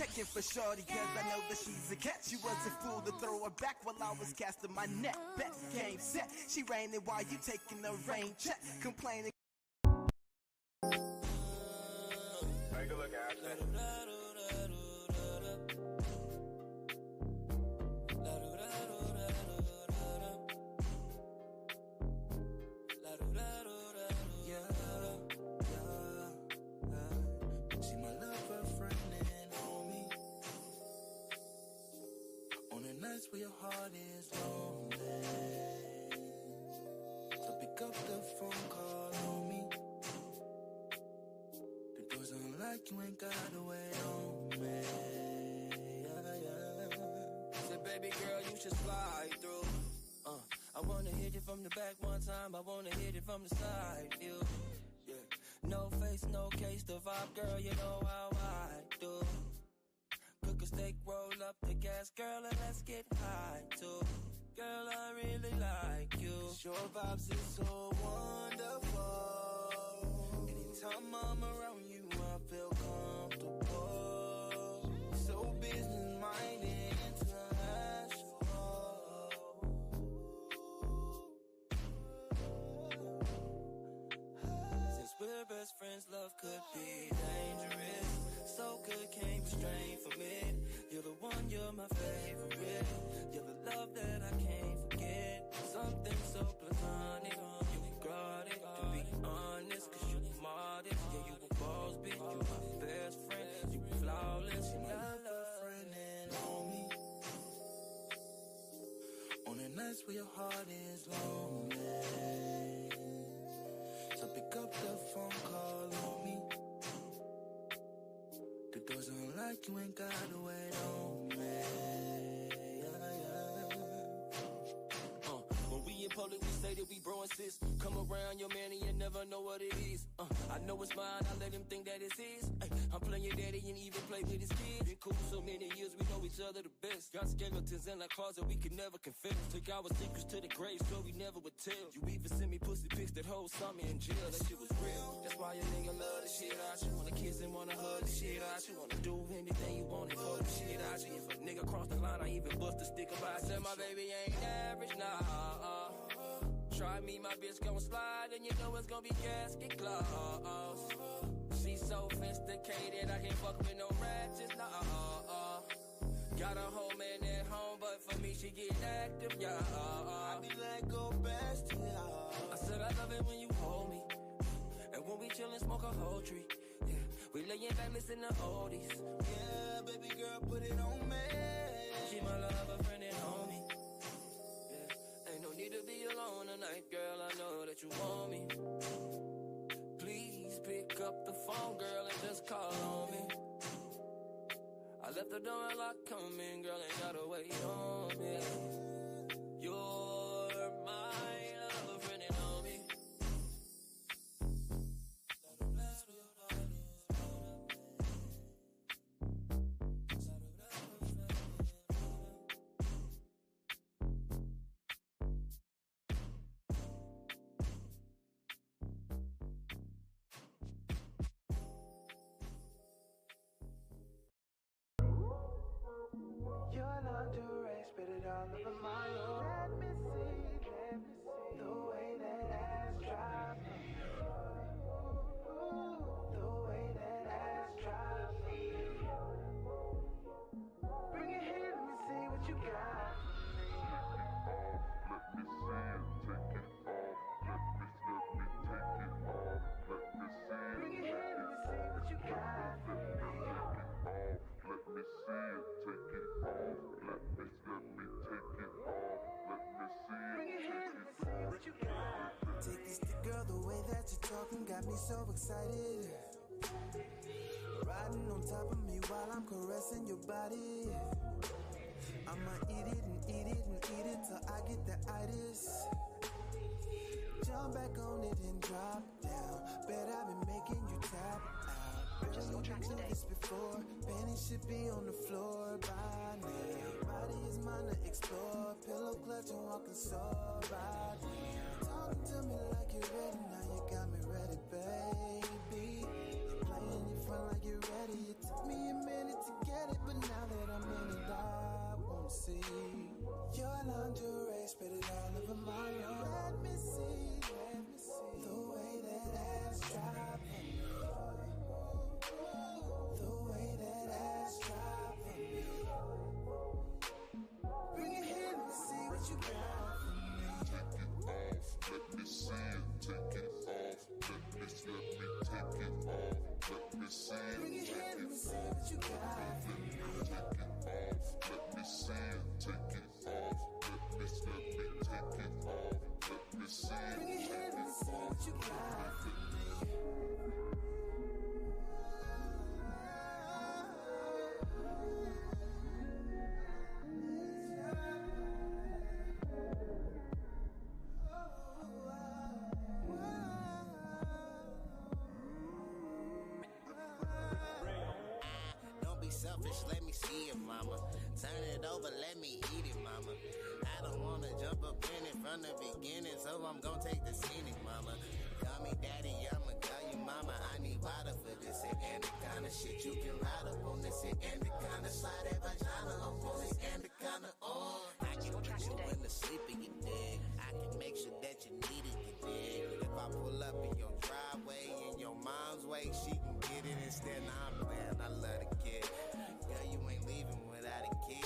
checking for shorty, cause I know that she's a catch. You was a fool to throw her back while I was casting my net. Bet game set, she raining while you taking the rain check. Complaining. Take a look at it. Where your heart is lonely, so pick up the phone, call on me. The doors unlocked, you ain't gotta wait on me. Say, baby girl, you should slide through. I wanna hit it from the back one time, I wanna hit it from the side view. Yeah, no face, no case, the vibe, girl, you know how I do. Cook a steak, roll up the gas, girl, and let's get high too. Girl, I really like you. Your vibes is so wonderful. Anytime I'm around you, I feel comfortable. So business-minded, international. Since we're best friends, love could be dangerous. So good, can't restrain from it. You're the one, you're my favorite. You're the love that I can't forget. Something so platonic, you got it. To be honest, cause you modest. Yeah, you a boss, bitch, you my best friend. You flawless, you my love friend and homie. On the nights where your heart is lonely, so pick up the phone, call on me. The doors unlocked, you ain't gotta wait on me. When we in public, we say that we bro and sis. Come around your man and you never know what it is. I know it's mine, I let him think that it's his. I'm playing your daddy and even play with his kids. Been cool so many years, we know each other the best. Got skeletons in our closet, we could never confess. Took our secrets to the grave, so we never would tell. You even sent me pussy pics that whole summer in jail. That shit was real. That's why your nigga love the shit out you. Wanna kiss and wanna hug the shit out you. Wanna do anything you want and fuck the shit out you. If a nigga cross the line, I even bust a stick about it. Said my baby ain't average, nah. Try me, my bitch gon' slide, and you know it's gon' be casket claws. She's so sophisticated, I can't fuck with no ratchets, nah. Got a whole man at home, but for me she get active, yeah. I be like, go best, yeah. I said I love it when you hold me, and when we chillin', smoke a whole tree. Yeah, we layin' back, listen to oldies. Yeah, baby girl, put it on me. She my lover, friend and homie. Need to be alone tonight, girl, I know that you want me. Please pick up the phone, girl, and just call on me. I left the door unlocked, come in, girl, ain't gotta wait on me. You're my lover, friend and homie. Your lingerie, spit it all over my own. Let me see the way that ass drop. The way that ass drop. Bring it here, let me see what you got. Let me see it, take it off. Let me take it off. Let me see it. Bring it here, let me see what you got. Let me see it, take it off. Let me take it off. Let me see it. Bring it here, let me see what you got. Take this to girl, the way that you're talking got me so excited. Riding on top of me while I'm caressing your body. I'ma eat it and eat it and eat it till I get the itis. Jump back on it and drop down. Bet I've been making you tap out. Purchase your tracks today. This before, panties should be on the floor by now. Body is mine to explore. Pillow clutch and walking sore by now. Talking to me like you're ready, now you got me ready, baby. You're playing your front like you're ready. It took me a minute to get it. Selfish, let me see it, mama. Turn it over, let me eat it, mama. I don't wanna jump up in it from the beginning, so I'm gonna take the scenic, mama. Call me daddy, I'ma call you mama. I need water for this and the kind of shit you can ride up on this and the kind of slide that vagina up on this and the kind of I can get you in the sleep and you dig. I can make sure that you need it, you dig. If I pull up in your driveway in your mom's way, she can get it instead. Nah, I'm playing, I love the kid. Girl, you ain't leaving without a kid.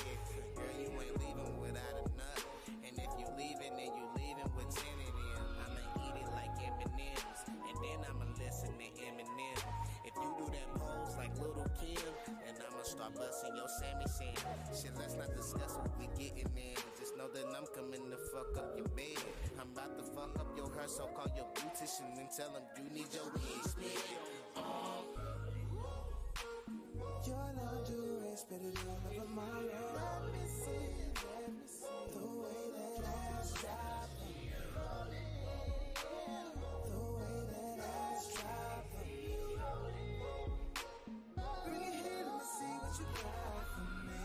Girl, you ain't leaving without a nut. And if you leaving, then you leaving with 10 of them. I'ma eat it like M&M's, and then I'ma listen to Eminem. If you do that pose like Little Kim, then I'ma start busting your Sammy Sam. Shit, let's not discuss what we getting in. Just know that I'm coming to fuck up your bed. I'm about to fuck up your hair, so call your beautician and tell him you need your wig split. Your lingerie, spit it all over my road. Let me see the way that ass drop. The way that ass drop. Bring it here, let me see what you got for me.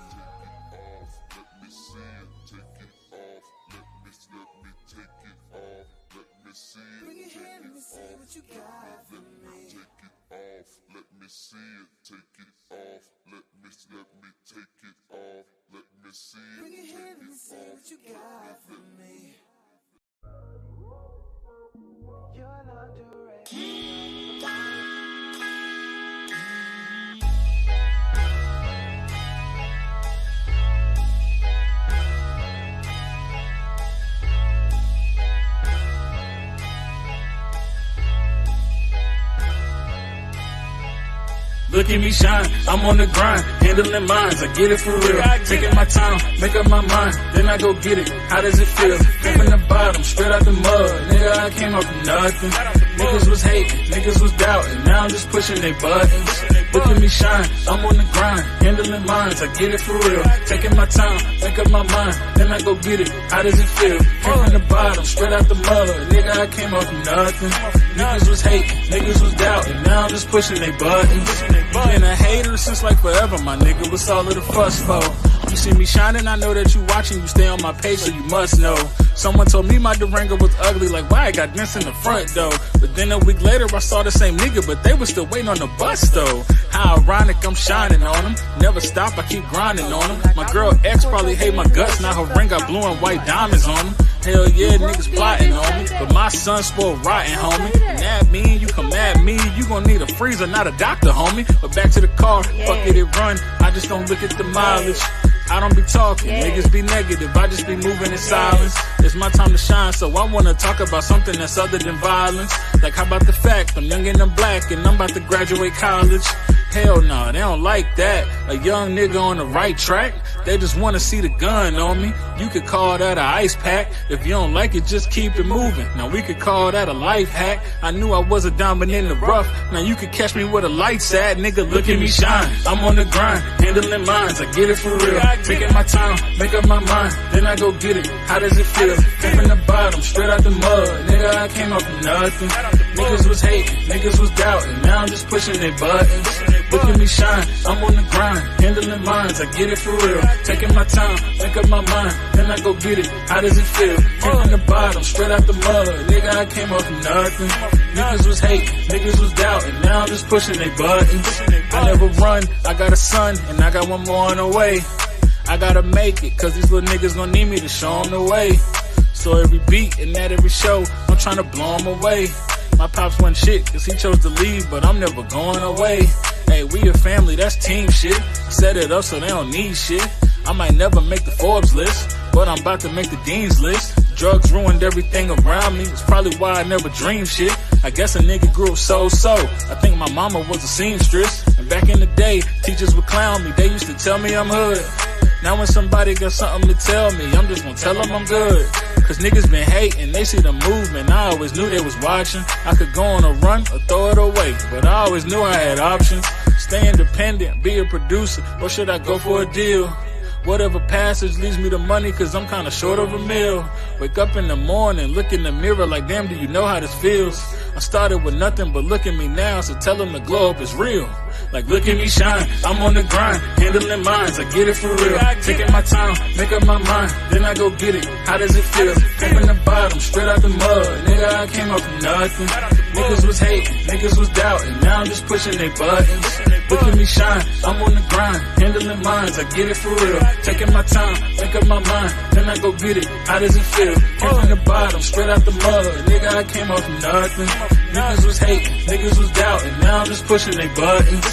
Let me see it, take it off. Let me take it off. Let me see it. Bring it here, let me see what you got for me. Take it off. Let me see it, take it off. Let me take it off. Let me see it. Bring it here, let me see what you got for me. Your lingerie. Look at me shine, I'm on the grind, handling mines, I get it for real. Taking my time, make up my mind, then I go get it. How does it feel? Came from the bottom, straight out the mud. Nigga, I came up from nothing. Niggas was hating, niggas was doubting, now I'm just pushing they buttons. Look at me shine, I'm on the grind, handling mines, I get it for real. Taking my time, make up my mind, then I go get it. How does it feel? Came from the bottom, straight out the mud. Nigga, I came up from nothing. Niggas was hating, niggas was doubting, now I'm just pushing they buttons. Been a hater since like forever, my nigga. What's all of the fuss for? You see me shining, I know that you watching. You stay on my page, so you must know. Someone told me my Durango was ugly, like why I got dents in the front though. But then a week later I saw the same nigga, but they was still waiting on the bus though. How ironic, I'm shining on them. Never stop, I keep grinding on them. My girl ex probably hate my guts, now her ring got blue and white diamonds on them. Hell yeah, niggas plotting on me, but my son spoiled rotten, homie. And that mean you come at me, you gon' need a freezer, not a doctor, homie. But back to the car, fuck it, it run. I just don't look at the mileage. I don't be talking, niggas be negative, I just be moving in silence. It's my time to shine, so I wanna talk about something that's other than violence. Like how about the fact, I'm young and I'm black and I'm about to graduate college. Hell no, they don't like that. A young nigga on the right track, they just wanna see the gun on me. You could call that a ice pack. If you don't like it, just keep it moving. Now we could call that a life hack. I knew I was a diamond in the rough. Now you could catch me where the lights at. Nigga, look at me shine. I'm on the grind, handling mines. I get it for real. Taking my time, make up my mind, then I go get it. How does it feel? Came from the bottom, straight out the mud. Nigga, I came up from nothing. Niggas was hating, niggas was doubting. Now I'm just pushing their buttons. Look at me shine, I'm on the grind, handling mines. I get it for real. Taking my time, make up my mind, then I go get it. How does it feel? Came from the bottom, straight out the mud. Nigga, I came up from nothing. Niggas was hating, niggas was doubting. Now I'm just pushing their buttons. I never run, I got a son, and I got one more on the way. I gotta make it, cause these little niggas gon' need me to show them the way. So every beat and at every show, I'm tryna blow them away. My pops wasn't shit, cause he chose to leave, but I'm never going away. Hey, we a family, that's team shit. Set it up so they don't need shit. I might never make the Forbes list, but I'm about to make the Dean's list. Drugs ruined everything around me. It's probably why I never dreamed shit. I guess a nigga grew up so. I think my mama was a seamstress. And back in the day, teachers would clown me. They used to tell me I'm hood. Now when somebody got something to tell me, I'm just gonna tell them I'm good. Cause niggas been hating, they see the movement. I always knew they was watching. I could go on a run or throw it away, but I always knew I had options. Stay independent, be a producer, or should I go for a deal? Whatever passage leads me to money, cause I'm kinda short of a meal. Wake up in the morning, look in the mirror like, damn, do you know how this feels? I started with nothing, but look at me now, so tell them the glow up is real. Like, look at me shine, I'm on the grind, handling minds, I get it for real. Taking my time, make up my mind, then I go get it. How does it feel? Came from the bottom, straight out the mud. Nigga, I came up from nothing. Niggas was hating, niggas was doubting, now I'm just pushing their buttons. Look at me shine, I'm on the grind, handling minds, I get it for real. Taking my time, make up my mind, then I go get it. How does it feel? Came from the bottom, straight out the mud. Nigga, I came up from nothing. Niggas was hating, niggas was doubting, now I'm just pushing their buttons.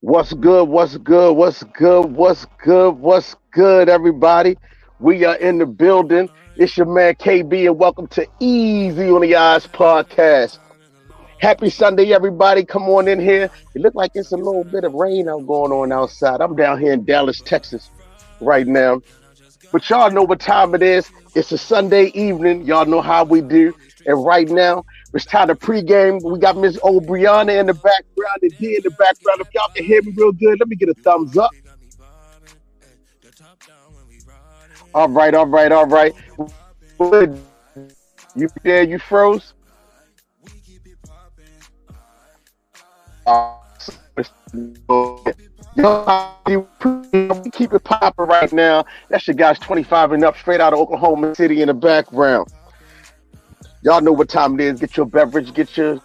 What's good? What's good? What's good? What's good? What's good, everybody? We are in the building. It's your man KB, and welcome to Easy on the Eyes podcast. Happy Sunday, everybody. Come on in here. It look like it's a little bit of rain out going on outside. I'm down here in Dallas, Texas right now. But y'all know what time it is. It's a Sunday evening. Y'all know how we do. And right now, it's time to pregame. We got Miss Obriona in the background and D in the background. If y'all can hear me real good, let me get a thumbs up. All right. You there? You froze? Keep it popping right now. That's your guys 25 and up, straight out of Oklahoma City in the background. Y'all know what time it is. Get your beverage, get your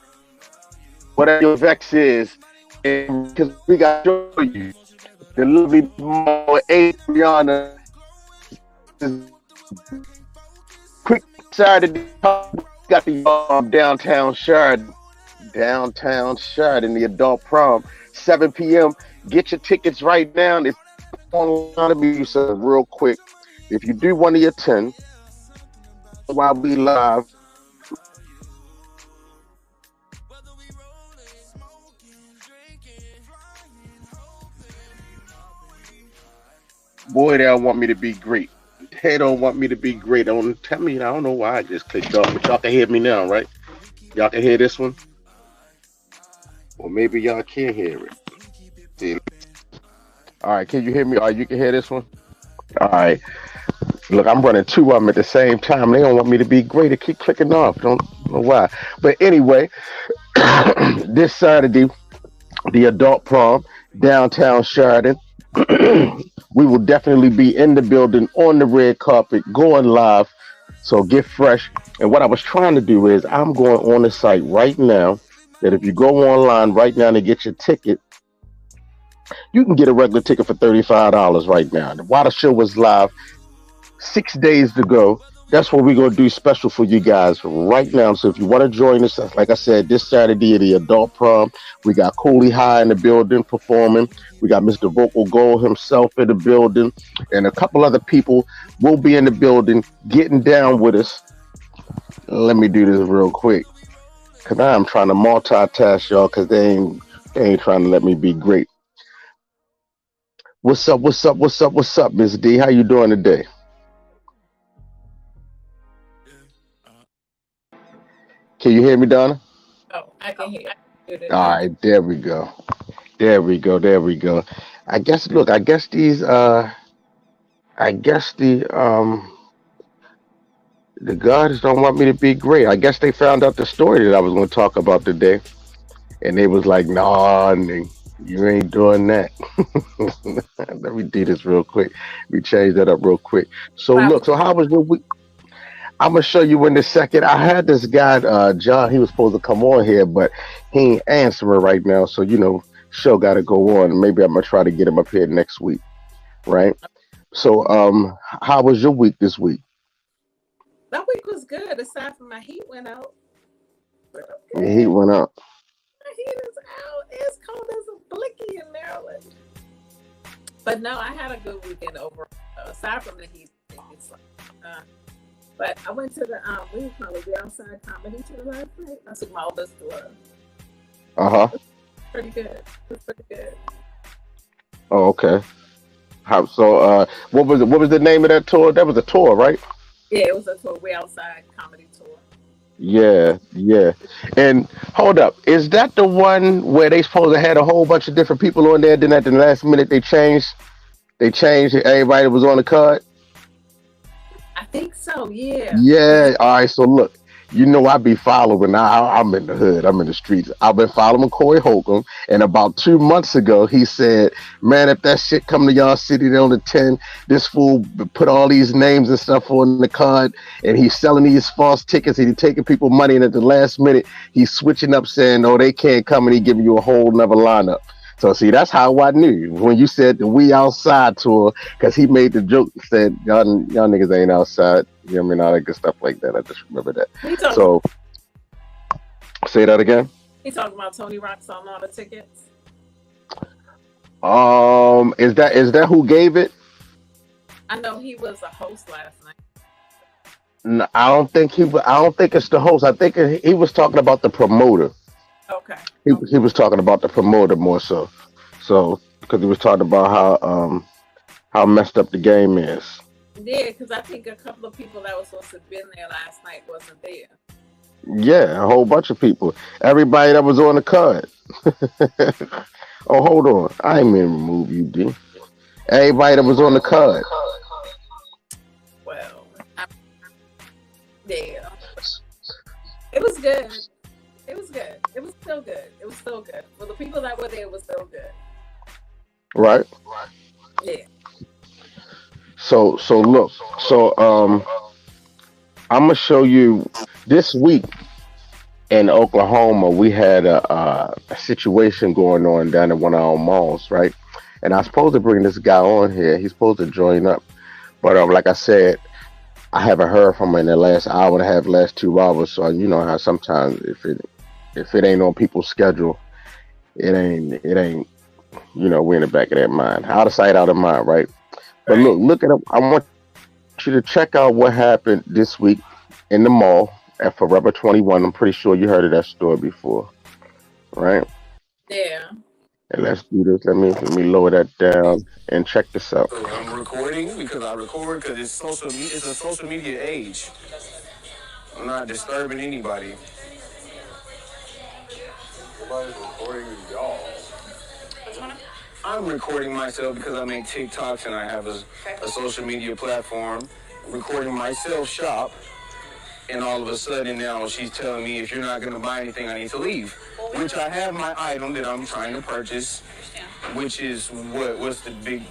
whatever your Vex is, and because we got to show you the lovely Obriona. Quick Saturday, got the downtown Sheridan, the adult prom, 7 p.m. Get your tickets right now. If you want to be real quick, if you do want to attend while we live. Boy, they don't want me to be great. They don't want me to be great. Don't tell me. I don't know why I just clicked off, but y'all can hear me now, right? Y'all can hear this one? Or maybe y'all can't hear it. See. All right, can you hear me? All right, you can hear this one? All right. Look, I'm running two of them at the same time. They don't want me to be great. They keep clicking off. Don't know why. But anyway, this Saturday, the adult prom, downtown Sheridan. We will definitely be in the building on the red carpet, going live. So get fresh. And what I was trying to do is I'm going on the site right now that if you go online right now to get your ticket, you can get a regular ticket for $35 right now. While the show was live, 6 days to go. That's what we're going to do special for you guys right now. So if you want to join us, like I said, this Saturday at the adult prom, we got Cooley High in the building performing. We got Mr. Vocal Gold himself in the building. And a couple other people will be in the building getting down with us. Let me do this real quick. Because I'm trying to multitask, y'all, because they ain't trying to let me be great. What's up, Miss D? How you doing today? Can you hear me, Donna? Oh, I can hear you. All right, there we go. I guess the guards don't want me to be great. I guess they found out the story that I was going to talk about today, and they was like, "Nah, you ain't doing that." Let me do this real quick. We change that up real quick. So look, so how was your week? I'm gonna show you in a second. I had this guy, John. He was supposed to come on here, but he ain't answering right now. So show got to go on. Maybe I'm gonna try to get him up here next week, right? So, how was your week this week? That week was good, aside from my heat went out. But The heat okay, went up. my heat is out. It's cold as a blicky in Maryland. But no, I had a good weekend overall. Aside from the heat, it's like, but I went to the what do you call it, the outside comedy tour last night. I took my oldest tour. Uh huh. Pretty good. It was pretty good. Oh, okay. How so? What was it? What was the name of that tour? That was a tour, right? Yeah, it was a tour, way outside comedy tour. Yeah, yeah. And hold up, is that the one where they supposed to had a whole bunch of different people on there? Then at the last minute they changed. They changed everybody that was on the card. I think so, yeah. Yeah. All right. So look, I be following. I'm in the hood. I'm in the streets. I've been following Corey Holcomb, and about 2 months ago, he said, "Man, if that shit come to y'all city, they on the 10. This fool put all these names and stuff on the card, and he's selling these false tickets, and he taking people money, and at the last minute, he's switching up, saying, no, they can't come, and he giving you a whole nother lineup." So see, that's how I knew when you said the "We Outside" tour, because he made the joke, said y'all niggas ain't outside. You know what I mean? All that good stuff like that. I just remember that. He talking, So say that again. he talking about Tony Rock selling all the tickets. Is that who gave it? I know he was a host last night. No, I don't think I don't think it's the host. I think he was talking about the promoter. Okay. He was talking about the promoter more so. So because he was talking about how messed up the game is. Yeah, because I think a couple of people that was supposed to have been there last night wasn't there. Yeah, a whole bunch of people. Everybody that was on the card. Oh, hold on. I ain't mean to remove you, D. Everybody that was on the card. Well, yeah, it was good. It was good. It was still good. It was still good. For the people that were there, it was still good. Right? Yeah. So look. So I'm gonna show you this week in Oklahoma. We had a situation going on down at one of our malls, right? And I was supposed to bring this guy on here. He's supposed to join up, but like I said, I haven't heard from him in the last hour and a half, last 2 hours. So you know how sometimes if it ain't on people's schedule, it ain't. We're in the back of their mind, out of sight, out of mind, right? But look at him. I want you to check out what happened this week in the mall at Forever 21. I'm pretty sure you heard of that store before, right? Yeah. And let's do this. Let me lower that down and check this out. I'm recording because I record because it's a social media age. I'm not disturbing anybody. Nobody's recording y'all. I'm recording myself because I make TikToks and I have a social media platform. Recording myself shop, and all of a sudden now she's telling me if you're not going to buy anything, I need to leave. Which I have my item that I'm trying to purchase, which is what's the big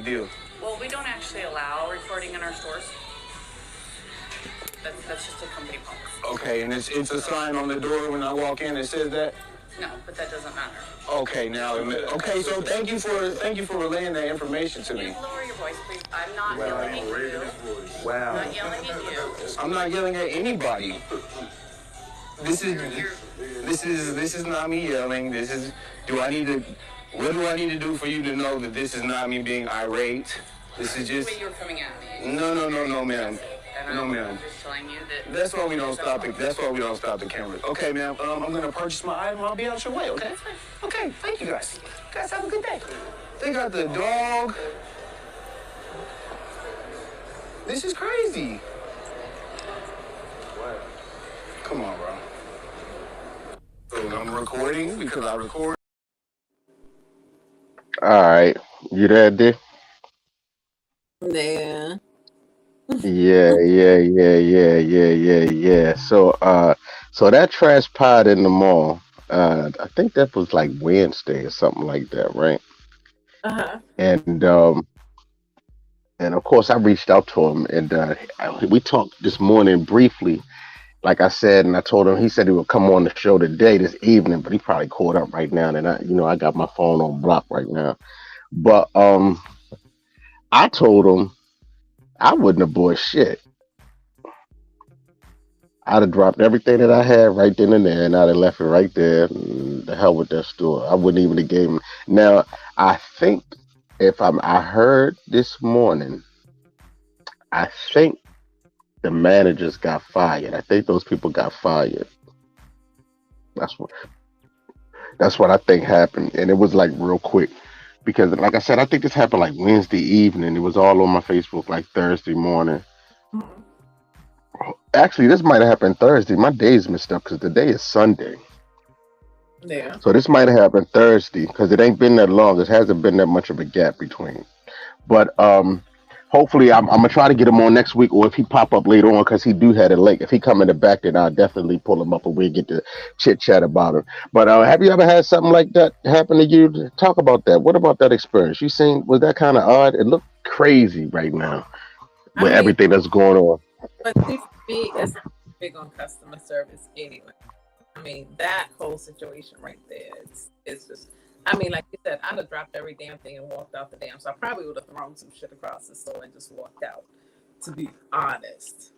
deal? Well, we don't actually allow recording in our stores. That's just a company policy. Okay, and it's a sign on the door when I walk in that says that. No, but that doesn't matter. Okay, so thank you for relaying that information to Can me. you lower your voice, please? I'm not yelling at you. Wow. I'm not yelling at you. I'm not yelling at anybody. This is not me yelling. What do I need to do for you to know that this is not me being irate? This is just. Wait, you were coming at me. No, ma'am. No, ma'am. I'm just telling you that. That's why we don't stop it. That's why we don't stop the cameras. Okay, ma'am. I'm gonna purchase my item. I'll be out your way. Okay. Okay. Thank you, guys. Guys, have a good day. They got the dog. This is crazy. What? Come on, bro. So I'm recording because I record. All right, you there, D? Yeah. Yeah. So that transpired in the mall. I think that was like Wednesday or something like that, right? Uh-huh. And of course I reached out to him, and we talked this morning briefly, like I said, and I told him. He said he would come on the show today, this evening, but he probably caught up right now. And I got my phone on block right now. But I told him I wouldn't have bought shit. I'd have dropped everything that I had right then and there, and I'd have left it right there. And the hell with that store. I wouldn't even have gave him. Now, I think I heard this morning, I think the managers got fired. I think those people got fired. That's what that's what I think happened, and it was like real quick because, like I said, I think this happened like Wednesday evening. It was all on my Facebook like Thursday morning. Mhm. Actually, this might have happened Thursday. My day's messed up because today is Sunday. Yeah. So this might have happened Thursday because it ain't been that long. It hasn't been that much of a gap between. But hopefully I'm gonna try to get him on next week, or if he pop up later on, because he do have a link. If he come in the back, then I'll definitely pull him up and we'll get to chit chat about it. But have you ever had something like that happen to you? Talk about that. What about that experience? You seen, was that kind of odd? It looked crazy right now I with mean, everything that's going on. but see, for me, it's big on customer service anyway. I mean, that whole situation right there, it's just, I mean, like you said, I'd have dropped every damn thing and walked out the damn. So I probably would have thrown some shit across the store and just walked out, to be honest.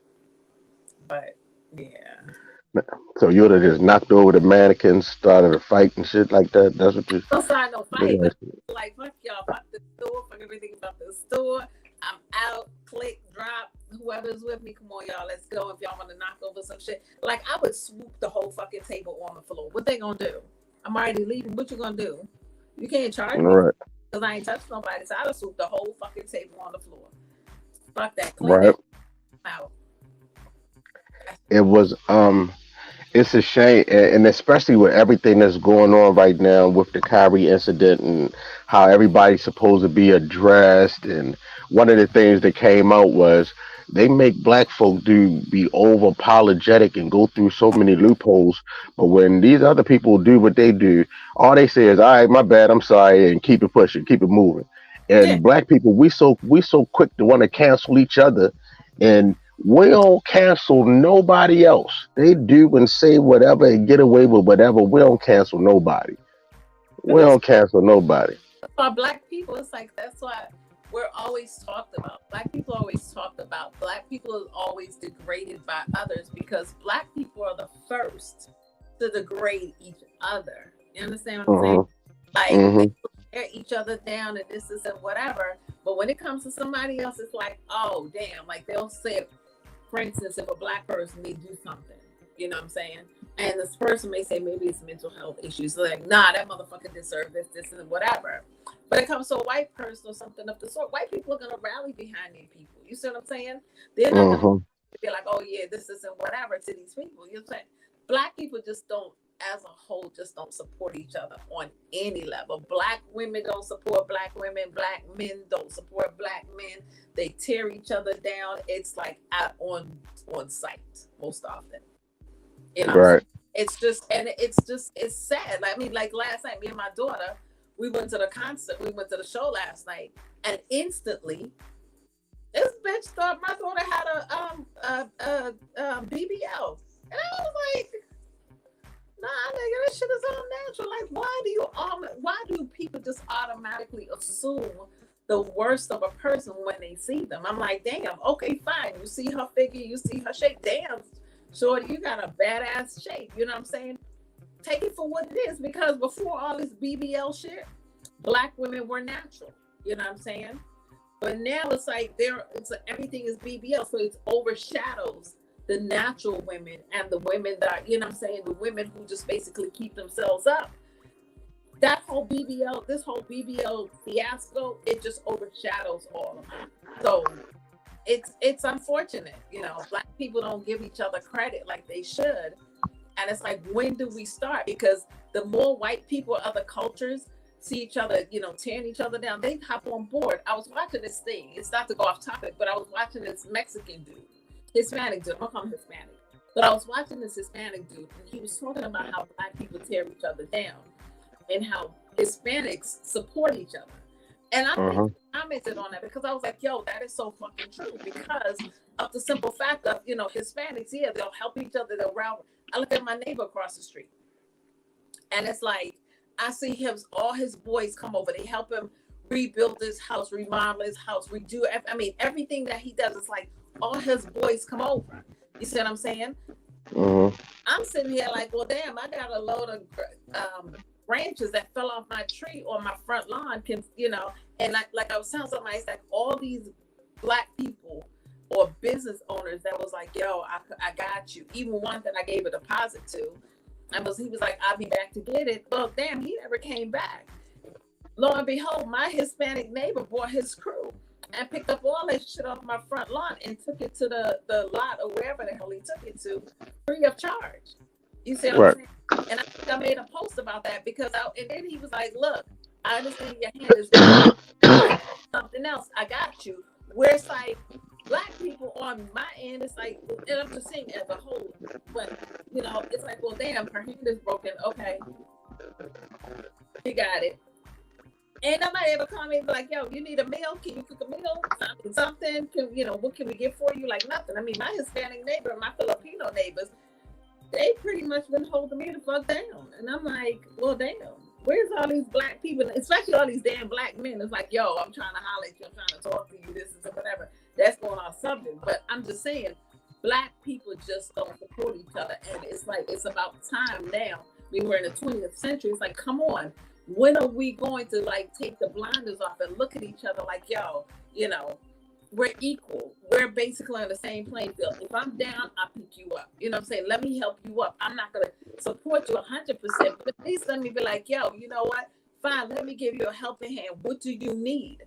But yeah. So you would have just knocked over the mannequins, started a fight and shit like that. That's what you. No sign, no fight, but like, fuck y'all, fuck the store, fuck everything about the store. I'm out, click, drop. Whoever's with me, come on, y'all, let's go. If y'all want to knock over some shit, like I would swoop the whole fucking table on the floor. What they gonna do? I'm already leaving. What you gonna do? You can't charge All me right. because I ain't touched nobody. So I would swoop the whole fucking table on the floor. Fuck that, clean Right. that out. It was it's a shame, and especially with everything that's going on right now with the Kyrie incident and how everybody's supposed to be addressed. And one of the things that came out was they make black folk be over apologetic and go through so many loopholes. But when these other people do what they do, all they say is, "All right, my bad, I'm sorry," and keep it pushing, keep it moving. Yeah, And black people, we so quick to want to cancel each other, and we don't cancel nobody else. They do and say whatever and get away with whatever. We don't cancel nobody. but We don't cancel nobody. that's why black people, it's like that's why we're always talked about. Black people are always talked about. Black people are always degraded by others because black people are the first to degrade each other. You understand what I'm saying? Uh-huh. Like they Hmm. tear each other down and this and whatever. But when it comes to somebody else, it's like, oh damn, like they'll say, for instance, if a black person may do something, you know what I'm saying? And this person may say maybe it's mental health issues. Like, nah, that motherfucker deserves this, and whatever. But it comes to a white person or something of the sort. White people are gonna rally behind their people. You see what I'm saying? They're not gonna Uh-huh. be like, oh yeah, this isn't whatever to these people. You know what I'm saying? Black people just don't, as a whole, just don't support each other on any level. Black women don't support black women. Black men don't support black men. They tear each other down. It's like out on sight most often. You know, Right. it's just and it's sad. I mean, like last night, me and my daughter, we went to the concert. We went to the show last night, and instantly, this bitch thought my daughter had a BBL, and I was like, nah, nigga, this shit is unnatural. Like, why do people just automatically assume the worst of a person when they see them? I'm like, damn, okay, fine. You see her figure, you see her shape. Damn, shorty, you got a badass shape. You know what I'm saying? Take it for what it is, because before all this BBL shit, black women were natural. You know what I'm saying? But now it's like everything is BBL, so it overshadows the natural women and the women that are, you know what I'm saying, the women who just basically keep themselves up. That whole BBL, this whole BBL fiasco, it just overshadows all of them. So it's unfortunate, you know, black people don't give each other credit like they should. And it's like, when do we start? Because the more white people, other cultures see each other, you know, tearing each other down, they hop on board. I was watching this thing. It's not to go off topic, but I was watching this Mexican dude, Hispanic dude. I'll call him Hispanic. But I was watching this Hispanic dude, and he was talking about how black people tear each other down and how Hispanics support each other. And I Uh-huh. commented on that because I was like, yo, that is so fucking true, because of the simple fact of, you know, Hispanics, yeah, they'll help each other. They'll round. I look at my neighbor across the street, and it's like, I see him, all his boys come over. They help him rebuild his house, remodel his house, redo. I mean, everything that he does is like all his boys come over. You see what I'm saying? Mm-hmm. I'm sitting here like, well, damn, I got a load of branches that fell off my tree on my front lawn. Can And like I was telling somebody, it's like all these Black people or business owners that was like, yo, I got you. Even one that I gave a deposit to, he was like, I'll be back to get it. Well, damn, he never came back. Lo and behold, my Hispanic neighbor brought his crew and picked up all that shit off my front lawn and took it to the lot or wherever the hell he took it to, free of charge. You see what I'm saying? And I think I made a post about that and then he was like, look, I understand your hand is something else. I got you. Where it's like Black people on my end, it's like, and I'm just saying as a whole, but it's like, well, damn, her hand is broken. Okay, you got it. And nobody ever call me like, yo, you need a meal? Can you cook a meal? Something? What can we get for you? Like nothing. I mean, my Hispanic neighbor and my Filipino neighbors, they pretty much been holding me the fuck down. And I'm like, well, damn, where's all these Black people, especially all these damn Black men? It's like, yo, I'm trying to holler at you, I'm trying to talk to you, this is whatever. That's going on something. But I'm just saying, Black people just don't support each other. And it's like, it's about time now. We're in the 20th century. It's like, come on. When are we going to like take the blinders off and look at each other like, yo, we're equal. We're basically on the same playing field. If I'm down, I'll pick you up. You know what I'm saying? Let me help you up. I'm not going to support you 100%, but at least let me be like, yo, you know what? Fine, let me give you a helping hand. What do you need?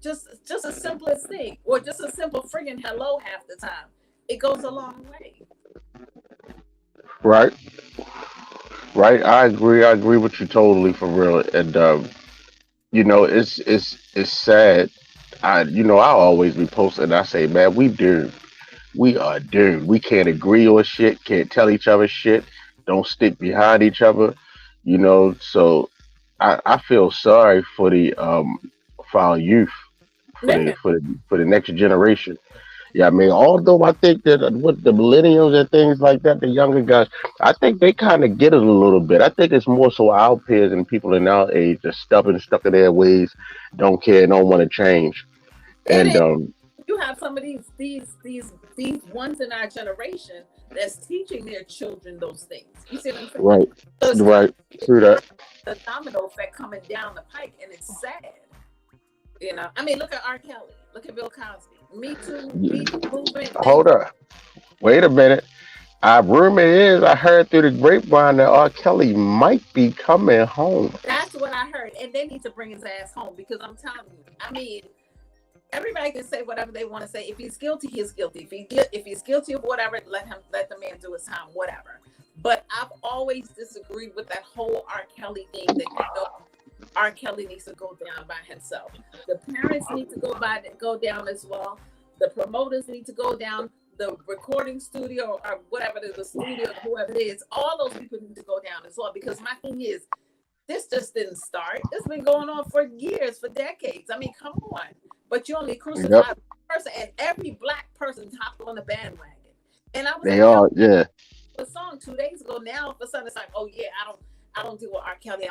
Just a simplest thing, or just a simple friggin' hello half the time. It goes a long way. Right. Right. I agree with you totally, for real. And it's sad. I always be posting. I say, man, we doomed. We are doomed. We can't agree on shit. Can't tell each other shit. Don't stick behind each other. So I feel sorry for for our youth, for the next generation. Yeah, I mean, although I think that with the millennials and things like that, the younger guys, I think they kind of get it a little bit. I think it's more so our peers and people in our age are stubborn, stuck in their ways, don't care, don't want to change. And you have some of these ones in our generation that's teaching their children those things. You see what I'm saying? Right, so right, through that. The domino effect coming down the pike, and it's sad. I mean, look at R. Kelly, look at Bill Cosby. Me Too movement. Hold up. Wait a minute. Rumor is I heard through the grapevine that R. Kelly might be coming home. That's what I heard. And they need to bring his ass home, because I'm telling you, I mean, everybody can say whatever they want to say. If he's guilty, he's guilty. If he's guilty of whatever, let the man do his time, whatever. But I've always disagreed with that whole R. Kelly thing that R. Kelly needs to go down by himself. The parents need to go down as well. The promoters need to go down. The recording studio or whatever it is, the studio, whoever it is, all those people need to go down as well. Because my thing is, this just didn't start. It's been going on for years, for decades. I mean, come on. But you only crucify one person, and every Black person hopped on the bandwagon. And I was a song 2 days ago. Now all of a sudden it's like, oh yeah, I don't deal with R. Kelly.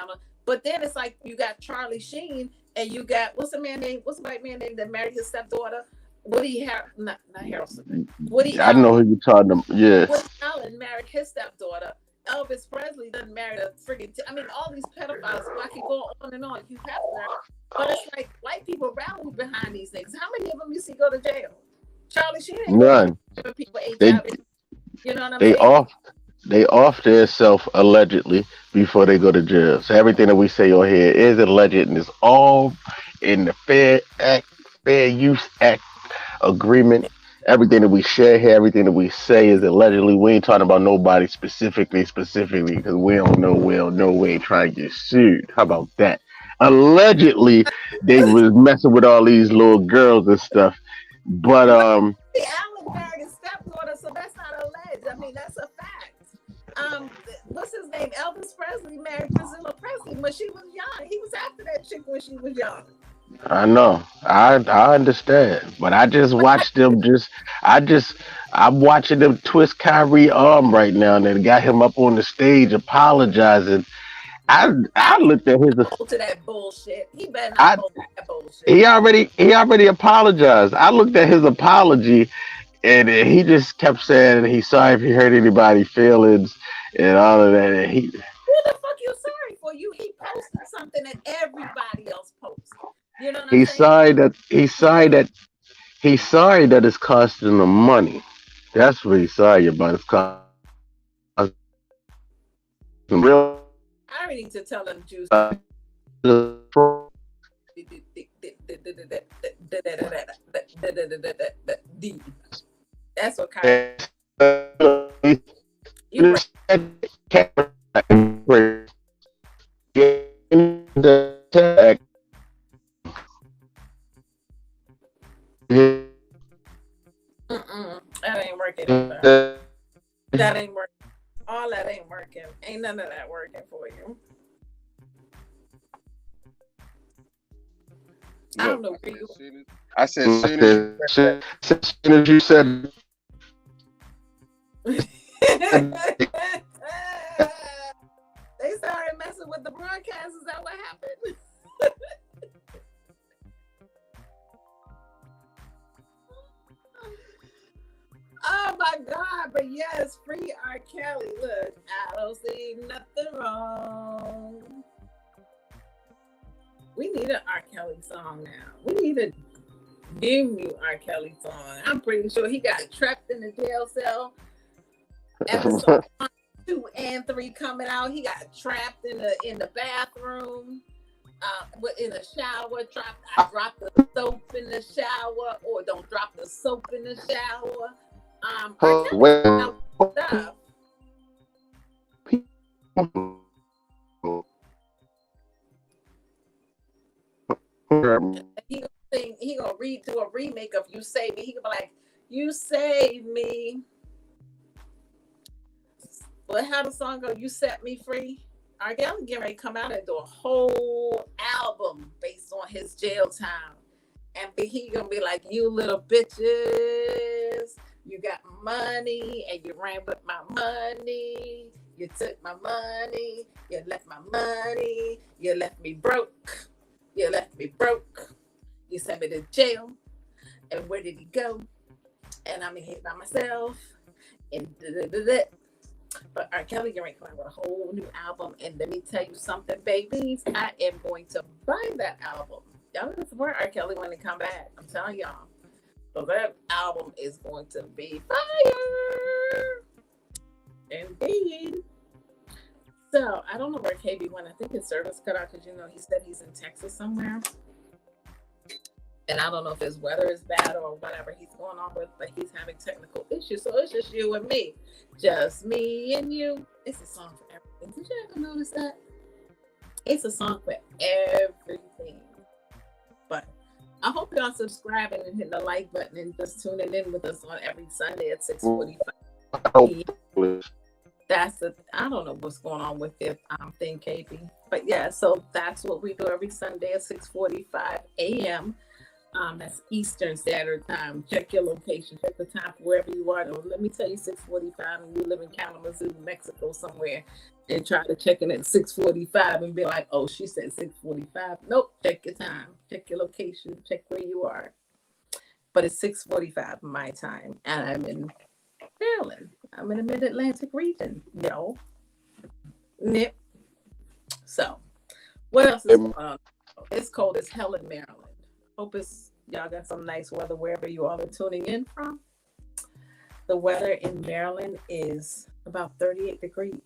But then it's like you got Charlie Sheen, and you got what's the white man name that married his stepdaughter? Woody not Harrelson. Woody. I know who you're talking about. Yeah. Woody Allen married his stepdaughter. Elvis Presley doesn't marry a friggin' I mean, all these pedophiles. So I can go on and on. You have to, but it's like white people rally behind these things. How many of them you see go to jail? Charlie Sheen. None. People They, you know what I'm they saying? they off their self allegedly before they go to jail. So everything that we say on here is alleged, and it's all in the Fair Use Act agreement. Everything that we share here, everything that we say is allegedly. We ain't talking about nobody specifically, because we don't know. We ain't trying to get sued. How about that? Allegedly, they was messing with all these little girls and stuff. But Allen married his stepdaughter, so that's not alleged. I mean, that's a fact. What's his name? Elvis Presley married Priscilla Presley when she was young. He was after that chick when she was young. I know. I understand. But I just watched them I'm watching them twist Kyrie arm right now, and they got him up on the stage apologizing I looked at his. To that bullshit. He better not I hold to that bullshit. he already apologized. I looked at his apology, and he just kept saying he's sorry if he hurt anybody's feelings and all of that. And Who the fuck you sorry for? He posted something that everybody else posts. You know what I'm he's saying? sorry that he's sorry that it's costing him money. That's what he's sorry about. It's costing him real. I already need to tell them juice. That's what kind of you that ain't working either. That ain't working. All that ain't working. Ain't none of that working for you. I don't know where you. I said, soon as you said. They started messing with the broadcast. Is that what happened? Oh my God, but yes, free R. Kelly. Look, I don't see nothing wrong. We need an R. Kelly song now. We need a new R. Kelly song. I'm pretty sure he got trapped in the jail cell. Episode 1, 2, and 3 coming out. He got trapped in the bathroom. In the shower, I dropped the soap in the shower, or don't drop the soap in the shower. He gonna do a remake of "You Save Me." He gonna be like, "You save me." Well, how the song go? "You set me free." R. Kelly getting ready to come out and do a whole album based on his jail time, and he gonna be like, "You little bitches, you got money, and you ran with my money. You took my money. You left my money. You left me broke. You left me broke. You sent me to jail. And where did he go? And I'm here by myself. And But R. Kelly going to come out with a whole new album. And let me tell you something, babies. I am going to buy that album. Y'all gonna support R. Kelly when they come back. I'm telling y'all. So that album is going to be fire. Indeed. So I don't know where KB went. I think his service cut out because he said he's in Texas somewhere. And I don't know if his weather is bad or whatever he's going on with, but he's having technical issues. So it's just you and me. Just me and you. It's a song for everything. Did you ever notice that? It's a song for everything. But I hope y'all subscribing and hitting the like button and just tuning in with us on every Sunday at 6:45. I don't know what's going on with your thing, KB. But yeah, so that's what we do every Sunday at 6:45 a.m. That's Eastern Standard Time. Check your location. Check the time for wherever you are. Though. Let me tell you 6:45 and you live in Kalamazoo, Mexico somewhere, and try to check in at 6:45 and be like, oh, she said 6:45. Nope. Check your time. Check your location. Check where you are. But it's 6:45 my time, and I'm in Maryland. I'm in the Mid-Atlantic region, yo. Nip. So, what else is going on? It's cold as hell in Maryland. Hope y'all got some nice weather wherever you all are tuning in from. The weather in Maryland is about 38 degrees.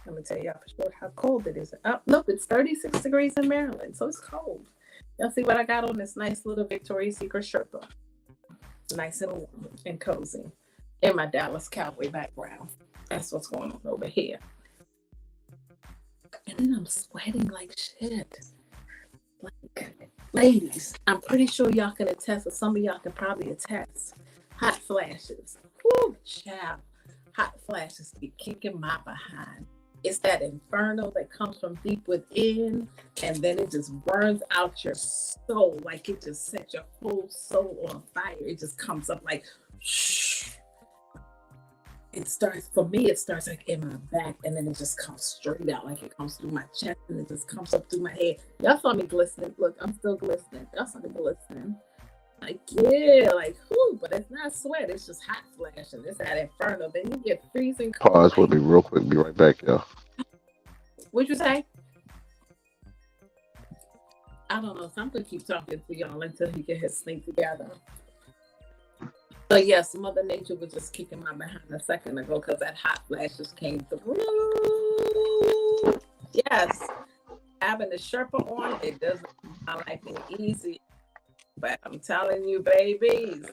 Let me tell y'all for sure how cold it is. Nope, it's 36 degrees in Maryland, so it's cold. Y'all see what I got on this nice little Victoria's Secret Sherpa. Nice and warm and cozy. In my Dallas Cowboy background. That's what's going on over here. And then I'm sweating like shit. Like, ladies, I'm pretty sure y'all can attest, or some of y'all can probably attest. Hot flashes. Woo, child. Hot flashes be kicking my behind. It's that inferno that comes from deep within, and then it just burns out your soul. Like it just sets your whole soul on fire. It just comes up like, shh. it starts like in my back, and then it just comes straight out, like it comes through my chest, and it just comes up through my head. Y'all saw me glistening. Look, I'm still glistening. Y'all saw me glistening. Like, yeah, like, whew, but it's not sweat. It's just hot flash, and it's that inferno. Then you get freezing cold. Pause with me real quick. Be right back, y'all. What'd you say? I don't know. So I'm gonna keep talking to y'all until he get his thing together. But yes, Mother Nature was just kicking my behind a second ago because that hot flash just came through. Yes, having the Sherpa on, it doesn't make my life any easy. But I'm telling you, babies,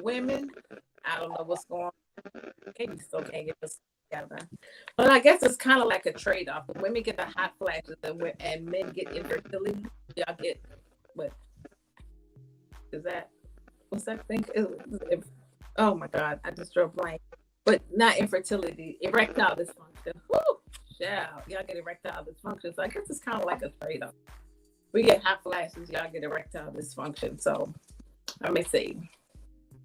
women, I don't know what's going on. Maybe still can't get this together. But I guess it's kind of like a trade-off. Women get the hot flashes and men get infertility. Y'all get what? Is that? What's that thing? Oh my God, I just drew a blank. But not infertility, erectile dysfunction. Whoo, yeah, y'all get erectile dysfunction. So I guess it's kind of like a trade-off. We get hot flashes, y'all get erectile dysfunction. So let me see.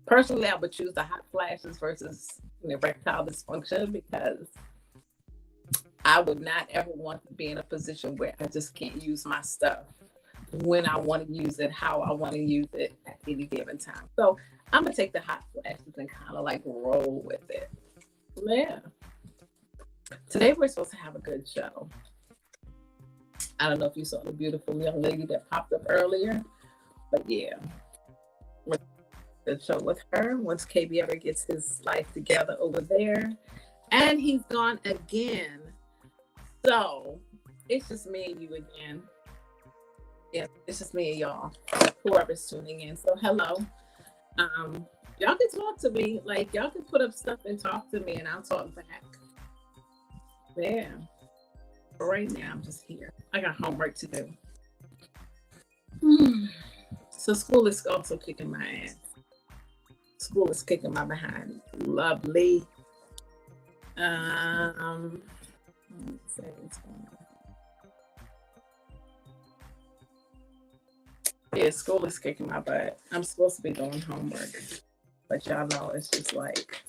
Personally, I would choose the hot flashes versus erectile dysfunction because I would not ever want to be in a position where I just can't use my stuff when I want to use it, how I want to use it at any given time. So I'm going to take the hot flashes and kind of like roll with it. Yeah. Today we're supposed to have a good show. I don't know if you saw the beautiful young lady that popped up earlier, but yeah. The show with her once KB ever gets his life together over there. And he's gone again. So it's just me and you again. Yeah, it's just me and y'all, whoever's tuning in. So hello. Y'all can talk to me. Like, y'all can put up stuff and talk to me and I'll talk back. Yeah. But right now, I'm just here. I got homework to do. So school is also kicking my ass. School is kicking my behind. Lovely. Yeah, school is kicking my butt. I'm supposed to be doing homework, but y'all know it's just like.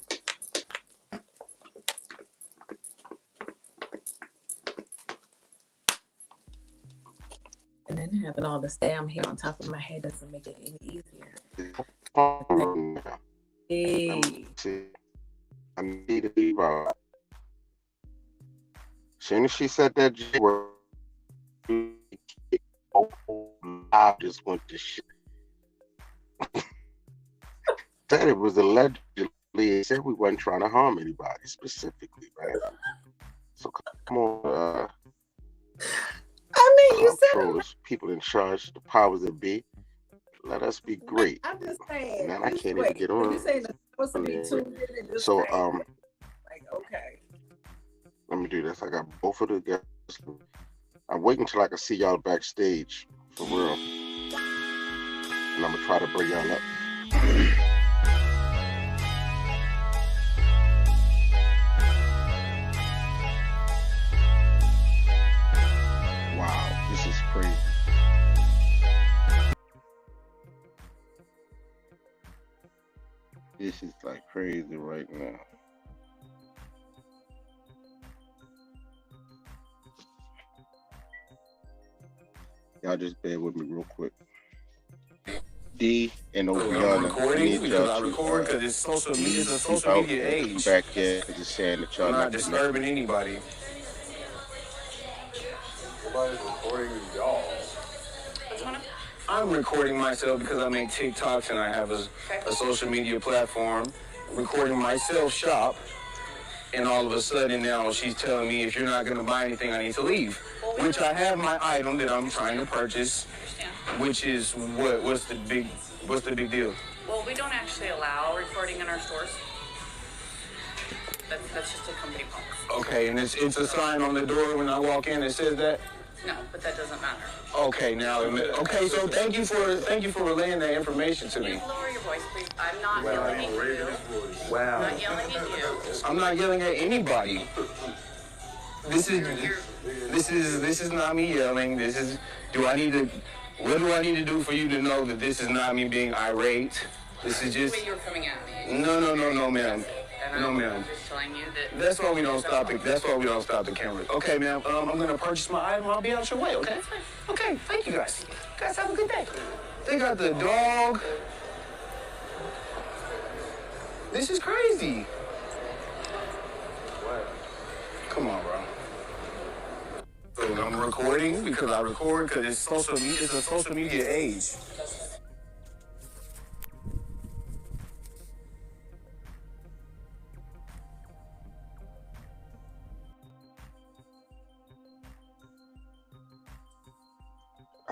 And then having all this damn hair on top of my head doesn't make it any easier. Hey. I need to be wrong. As soon as she said that J word, I just went to shit. Said it was allegedly. It said we wasn't trying to harm anybody specifically, right? So come on, I mean, you said controllers, people in charge, the powers that be. Let us be great. I'm just saying. Man, I can't even get on. You saying it's supposed to be tuned in and just so like okay. Let me do this. I got both of the guests. I'm waiting until I can see y'all backstage for real, and I'm gonna try to bring y'all up. Wow, this is crazy. This is like crazy right now. Y'all just bear with me real quick. D and Obriona. Recording because I record because it's social media. It's a social media age. Back here, just saying that y'all not disturbing anybody. Nobody's recording y'all. I'm recording myself because I make TikToks and I have a social media platform. Recording myself shop, and all of a sudden now she's telling me if you're not going to buy anything, I need to leave. Which I have my item that I'm trying to purchase, which is what's the big deal? Well, we don't actually allow recording in our stores. That's just a company policy. Okay, and it's a sign on the door when I walk in that says that? No, but that doesn't matter. Okay, so thank you for relaying that information to me. Can you lower your voice, please? I'm not yelling at you. Wow. I'm not yelling at you. I'm not yelling at anybody. This is not me yelling. What do I need to do for you to know that this is not me being irate? This is just. Wait, you're coming at me. No, ma'am. And No, ma'am. Just telling you that. That's why we don't stop it. That's why we don't stop the cameras. Okay, ma'am. I'm gonna purchase my item. I'll be out your way. Okay. Okay. Thank you guys. You guys have a good day. They got the dog. This is crazy. Come on, bro. So I'm recording because I record because it's social media. It's a social media age.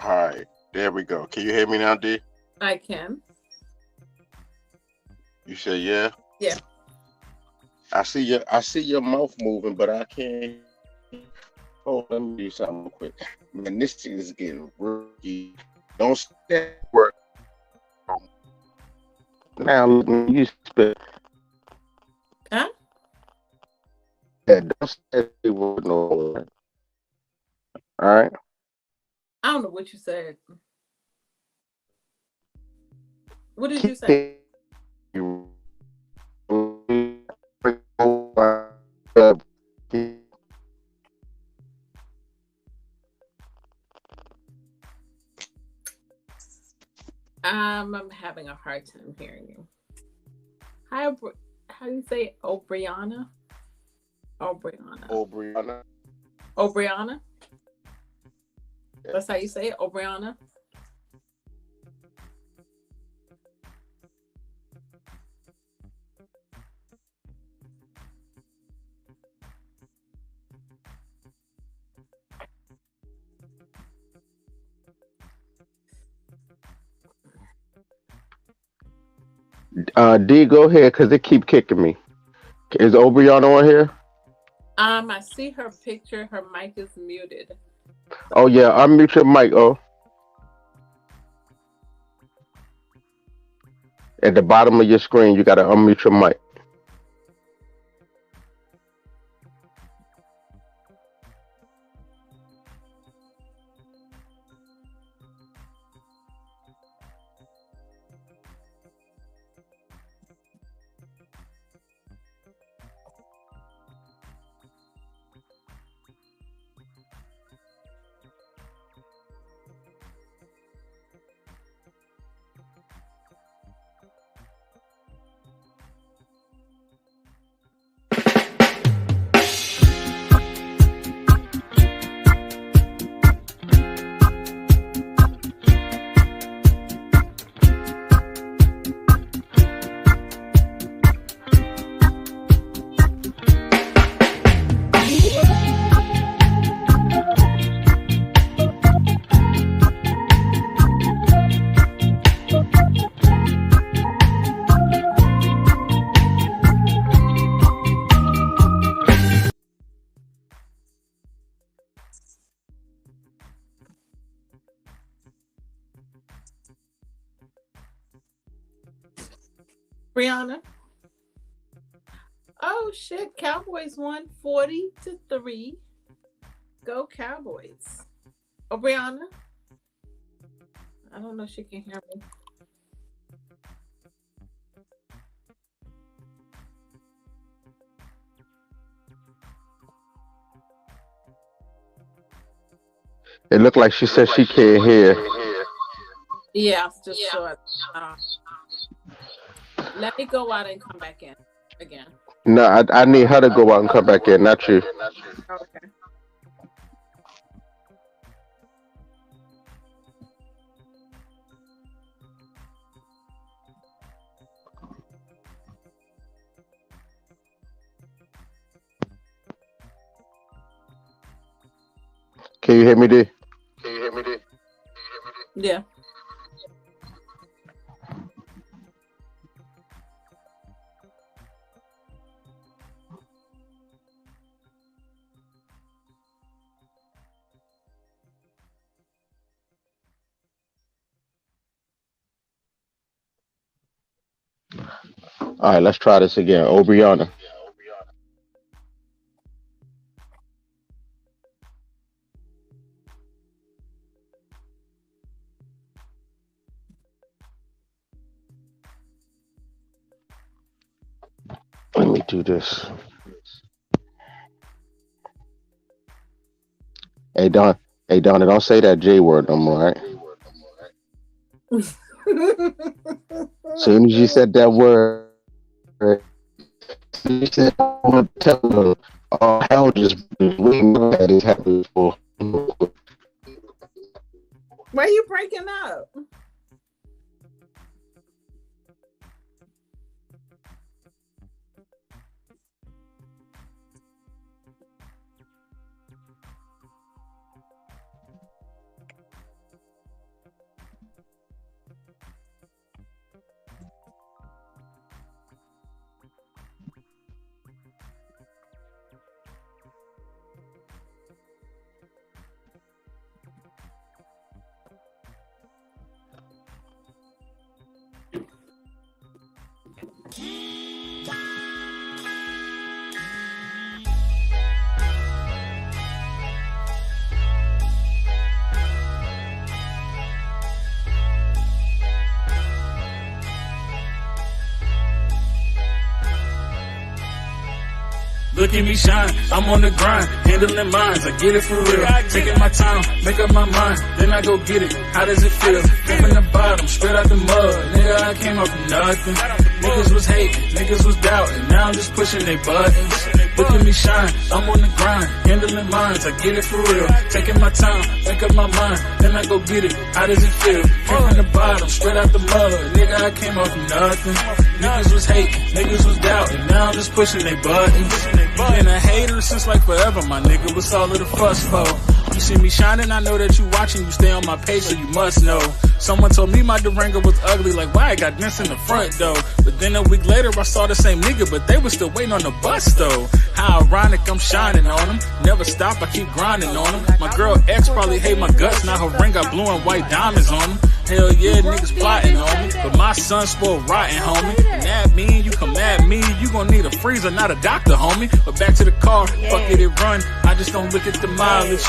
All right, there we go. Can you hear me now, D? I can. You said yeah. Yeah. I see your mouth moving, but I can't. Hold on, let me do something real quick. Man, this thing is getting rookie. Don't say work. Now look, you spit. Huh? Yeah, don't say the word no more. All right. I don't know what you said. What did you say? I'm having a hard time hearing you. Hi, how do you say it? Obriona? Obriona. Obriona? That's how you say it, Obriona? D, go ahead, because they keep kicking me. Is Obriana on here? I see her picture. Her mic is muted. Oh, yeah, unmute your mic, oh. At the bottom of your screen, you got to unmute your mic. Brianna. Oh shit! Cowboys won 40-3. Go Cowboys! Oh, Brianna. I don't know if she can hear me. It looked like she said she can't hear. Yeah, just short. Let me go out and come back in again. No, I need her to go out and come back in, not you. Okay. Can you hear me, D? Yeah. All right, let's try this again. Obriana. Let me do this. Hey Don, hey Donna, don't say that J word no more, right? Soon as you said that word, you said I want to tell them, hell just waiting that is happening for. Why are you breaking up? Look at me shine, I'm on the grind, handling minds, I get it for real. Taking my time, make up my mind, then I go get it. How does it feel? Came from the bottom, straight out the mud. Nigga, I came up from nothing. Niggas was hating, niggas was doubting, now I'm just pushing they buttons. Look at me shine, I'm on the grind, handling minds, I get it for real. Taking my time, make up my mind, then I go get it. How does it feel? Came from the bottom, straight out the mud. Nigga, I came up from nothing. Niggas was hating, niggas was doubting, now I'm just pushing they buttons. Been a hater since like forever, my nigga. What's all of the fuss for? You see me shining, I know that you watching, you stay on my page, so you must know. Someone told me my Durango was ugly, like why I got dents in the front though. But then a week later I saw the same nigga, but they was still waiting on the bus though. How ironic, I'm shining on them. Never stop, I keep grinding on them. My girl ex probably hate my guts, now her ring got blue and white diamonds on them. Hell yeah, niggas plotting on me, but my son spoiled rotten, homie. And that mean you come at me, you gon' need a freezer, not a doctor, homie. But back to the car, fuck it run. I just don't look at the mileage.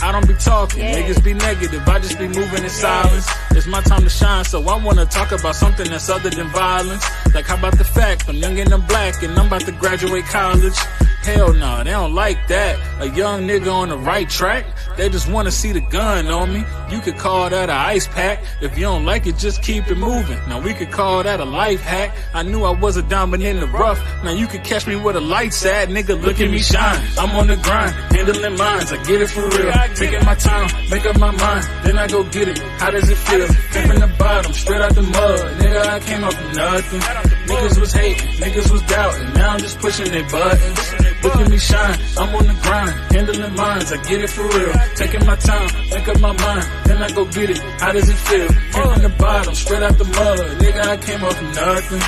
I don't be talking, niggas be negative, I just be moving in silence. It's my time to shine, so I wanna talk about something that's other than violence. Like how about the fact I'm young and I'm black and I'm about to graduate college? Hell no, they don't like that. A young nigga on the right track, they just wanna see the gun on me. You could call that a ice pack. If you don't like it, just keep it moving. Now we could call that a life hack. I knew I was a diamond in the rough. Now you could catch me where the lights at, nigga. Look at me shine. I'm on the grind, handling minds. I get it for real. Taking my time, make up my mind, then I go get it. How does it feel? Came from the bottom, straight out the mud. Nigga, I came up from nothing. Niggas was hating, niggas was doubting. Now I'm just pushing their buttons. Look at me shine, I'm on the grind, handling minds, I get it for real. Taking my time, make up my mind, then I go get it. How does it feel? Came from the bottom, straight out the mud. Nigga, I came up from nothing.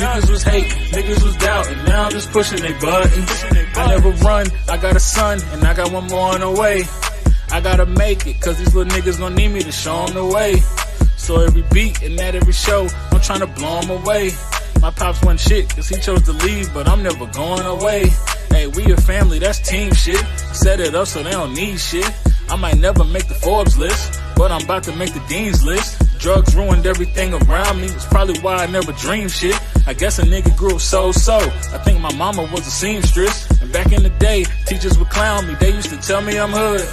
Niggas was hating, niggas was doubting. Now I'm just pushing their buttons. I never run, I got a son, and I got one more on the way. I gotta make it, cause these little niggas gon' need me to show them the way. So every beat and at every show, I'm tryna blow them away. My pops wasn't shit, cause he chose to leave, but I'm never going away. Hey, we a family, that's team shit. Set it up so they don't need shit. I might never make the Forbes list, but I'm about to make the Dean's list. Drugs ruined everything around me, it's probably why I never dreamed shit. I guess a nigga grew up so. I think my mama was a seamstress. And back in the day, teachers would clown me, they used to tell me I'm hood.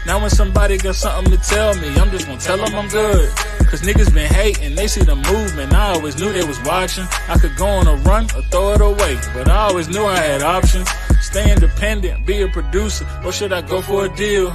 Now when somebody got something to tell me, I'm just gonna tell them I'm good. Cause niggas been hating, they see the movement, I always knew they was watching. I could go on a run or throw it away, but I always knew I had options. Stay independent, be a producer, or should I go for a deal?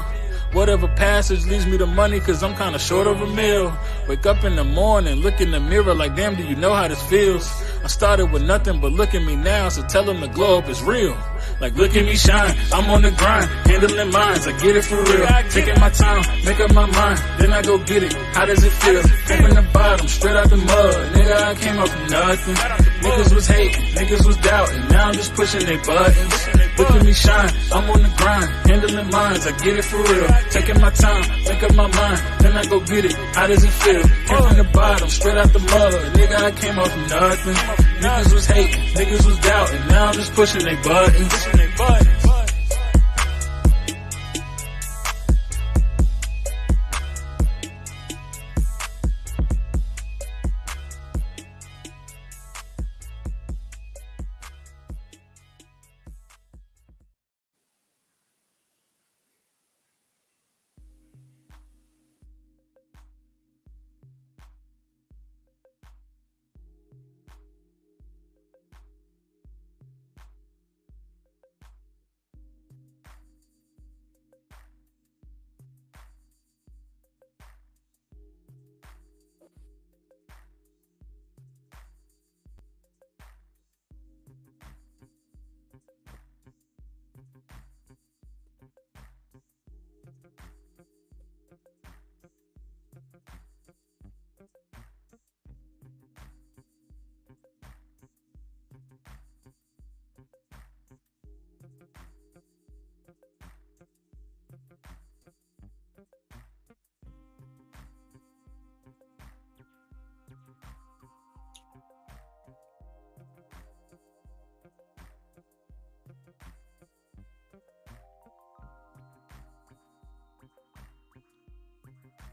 Whatever passage leads me to money, cause I'm kinda short of a meal. Wake up in the morning, look in the mirror like damn, do you know how this feels? I started with nothing, but look at me now, so tell them the glow up is real. Like look at me shine, I'm on the grind, handling minds, I get it for real. Taking my time, make up my mind, then I go get it. How does it feel? Came from the bottom, straight out the mud. Nigga, I came up from nothing. Niggas was hating, niggas was doubting, now I'm just pushing their buttons. Look at me shine, I'm on the grind, handling minds, I get it for real. Taking my time, make up my mind, then I go get it. How does it feel? Came from the bottom, straight out the mud. Nigga, I came up from nothing. Niggas was hating, niggas was doubting, now I'm just pushing their buttons.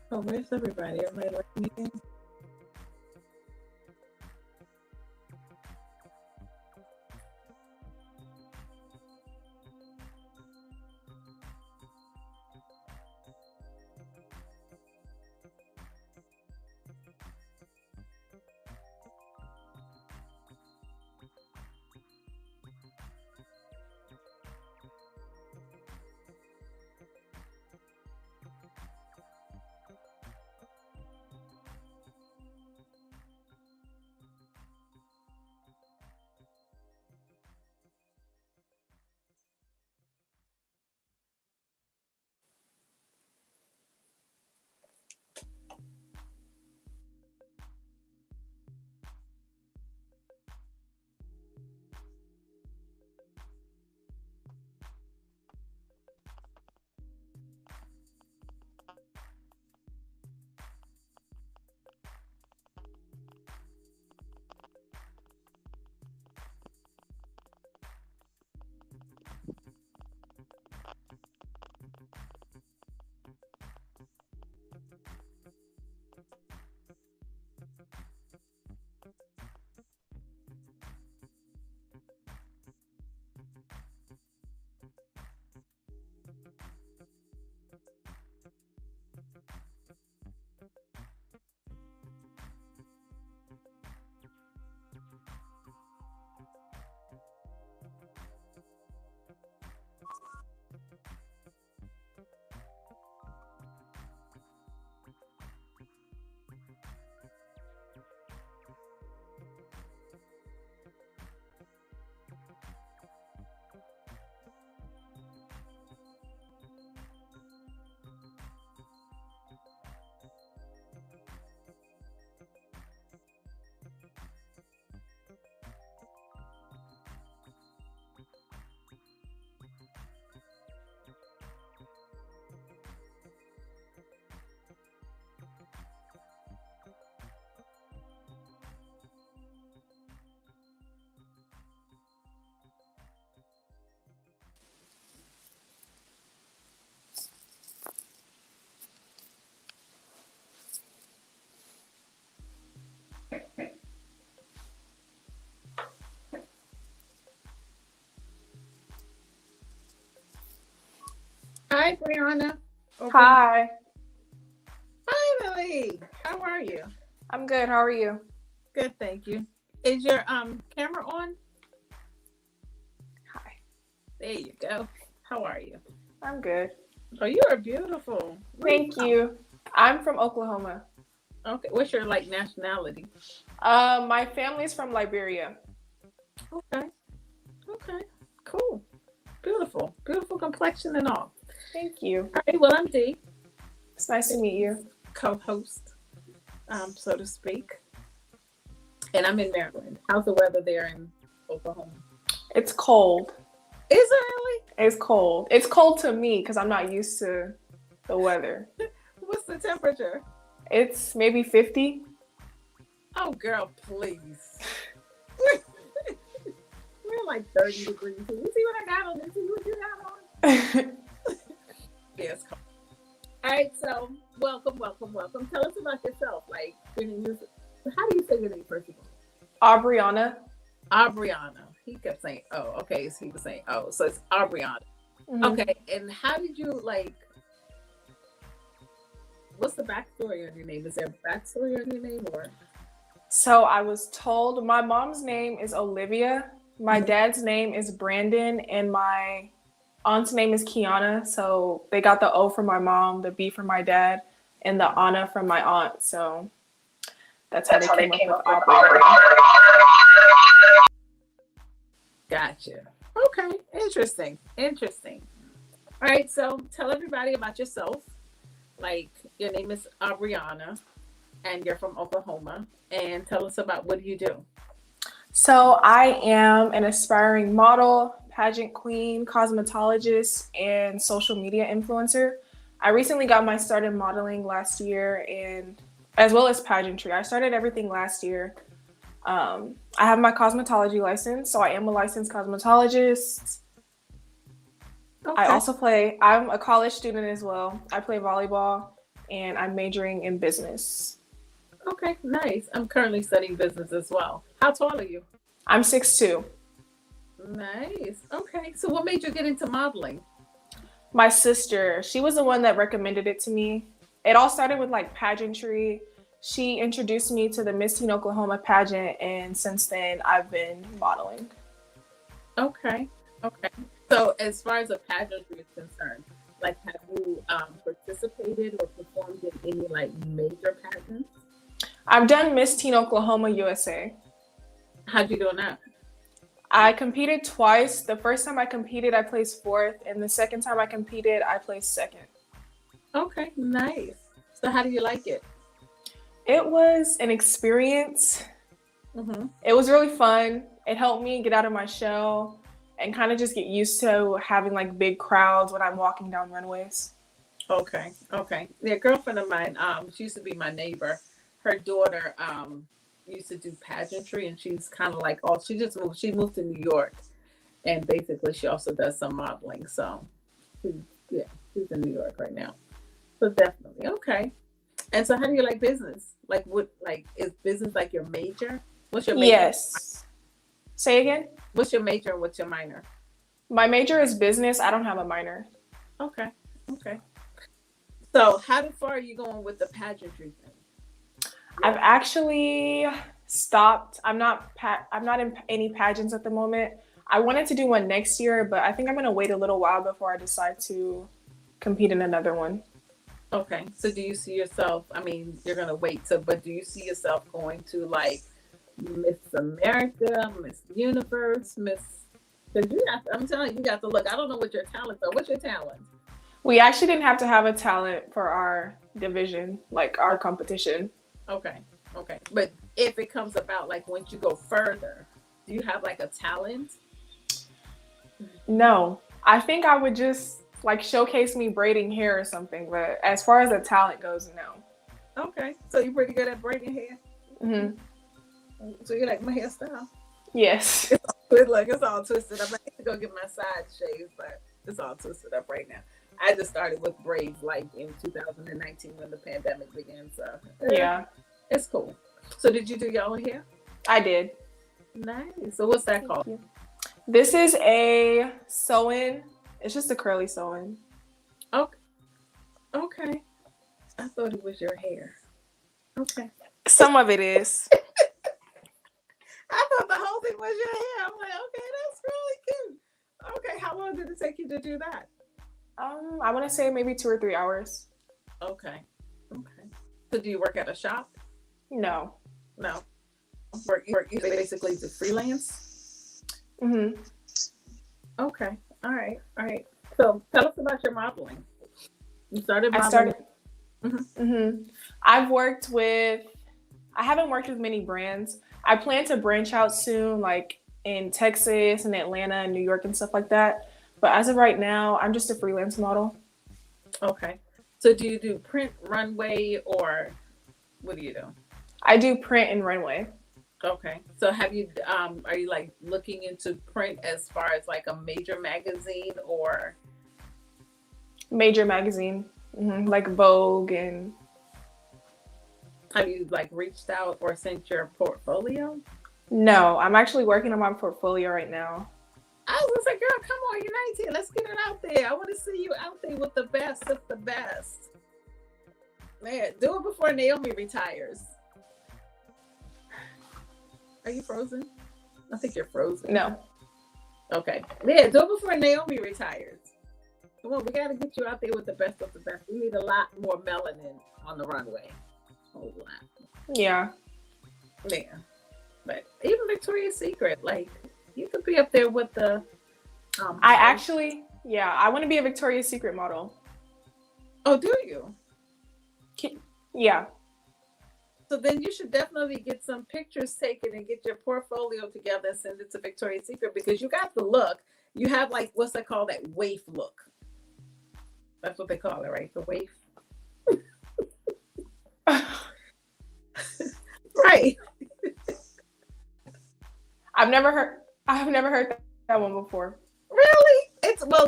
Oh, where's everybody? Everybody like me again? Hi, Brianna. Hi. Finally. How are you? I'm good. How are you? Good, thank you. Is your camera on? Hi. There you go. How are you? I'm good. Oh, you are beautiful. Thank you. I'm from Oklahoma. Okay. What's your nationality? My family's from Liberia. Okay. Okay. Cool. Beautiful. Beautiful complexion and all. Thank you. All right. Well, I'm Dee. It's nice to meet you. Co-host, so to speak. And I'm in Maryland. How's the weather there in Oklahoma? It's cold. Is it really? It's cold. It's cold to me because I'm not used to the weather. What's the temperature? It's maybe 50. Oh, girl, please. We're like 30 degrees. You see what I got on? See what you got on? Yes. All right, so welcome. Tell us about yourself. Like, how do you say your name first of all? Obriona. He kept saying, oh, okay. So he was saying, oh, so it's Obriona. Mm-hmm. Okay, and how did you, what's the backstory on your name? Is there a backstory on your name, or? So I was told my mom's name is Olivia, my dad's name is Brandon, and my aunt's name is Kiana. So they got the O from my mom, the B from my dad, and the Anna from my aunt. So that's how they came up with Obriona. Gotcha. Okay. Interesting. All right. So tell everybody about yourself. Like, your name is Obriona and you're from Oklahoma. And tell us about what do you do? So I am an aspiring model, pageant queen, cosmetologist, and social media influencer. I recently got my start in modeling last year, and as well as pageantry. I started everything last year. I have my cosmetology license, so I am a licensed cosmetologist. Okay. I'm a college student as well. I play volleyball, and I'm majoring in business. Okay, nice. I'm currently studying business as well. How tall are you? I'm 6'2". Nice. Okay. So what made you get into modeling? My sister, she was the one that recommended it to me. It all started with like pageantry. She introduced me to the Miss Teen Oklahoma pageant, and since then I've been modeling. Okay. Okay. So as far as the pageantry is concerned, like have you participated or performed in any like major pageants? I've done Miss Teen Oklahoma USA. How'd you do on that? I competed twice. The first time I competed, I placed 4th, and the second time I competed, I placed 2nd. Okay, nice. So how do you like it? It was an experience. Mm-hmm. It was really fun. It helped me get out of my shell and kind of just get used to having like big crowds when I'm walking down runways. Okay, okay. Yeah, a girlfriend of mine, she used to be my neighbor. Her daughter used to do pageantry, and she's kind of like, she moved to New York, and basically she also does some modeling. So she's in New York right now. So definitely, okay. And so how do you like business? Like is business like your major? What's your major? Yes. Say again? What's your major and what's your minor? My major is business. I don't have a minor. Okay, okay. So how far are you going with the pageantry thing? I've actually stopped. I'm not in any pageants at the moment. I wanted to do one next year, but I think I'm going to wait a little while before I decide to compete in another one. Okay. So do you see yourself, I mean, you're going to wait, but do you see yourself going to like Miss America, Miss Universe, I'm telling you, you got to look. I don't know what your talents are. What's your talent? We actually didn't have to have a talent for our division, like our competition. Okay. Okay. But if it comes about, like once you go further, do you have like a talent? No, I think I would just like showcase me braiding hair or something. But as far as the talent goes, no. Okay. So you're pretty good at braiding hair? Mm-hmm. So you like my hairstyle? Yes. It's all twisted up. I need to go get my sides shaved, but it's all twisted up right now. I just started with braids like in 2019 when the pandemic began. So yeah, it's cool. So did you do your own hair? I did. Nice. So what's that called? This is a sew-in. It's just a curly sew-in. Okay. Okay. I thought it was your hair. Okay. Some of it is. I thought the whole thing was your hair. I'm like, okay, that's really cute. Okay, how long did it take you to do that? I want to say maybe 2 or 3 hours. Okay. Okay. So do you work at a shop? No. No. You basically do freelance? Mm-hmm. Okay. All right. All right. So tell us about your modeling. You started modeling. Mm-hmm. I haven't worked with many brands. I plan to branch out soon, like in Texas and Atlanta and New York and stuff like that. But as of right now, I'm just a freelance model. Okay. So do you do print, runway, or what do you do? I do print and runway. Okay. So are you like looking into print as far as like a major magazine or? Major magazine, like Vogue and. Have you like reached out or sent your portfolio? No, I'm actually working on my portfolio right now. I was like, girl, come on, you're 19. Let's get it out there. I want to see you out there with the best of the best. Man, do it before Naomi retires. Are you frozen? I think you're frozen. No. Okay. Yeah, do it before Naomi retires. Come on, we got to get you out there with the best of the best. We need a lot more melanin on the runway. A whole lot. Yeah. Yeah. But even Victoria's Secret, like, you could be up there with the... I want to be a Victoria's Secret model. Oh, do you? Yeah. So then you should definitely get some pictures taken and get your portfolio together and send it to Victoria's Secret because you got the look. You have like, what's that called? That waif look. That's what they call it, right? The waif. Right. I've never heard that one before. Really?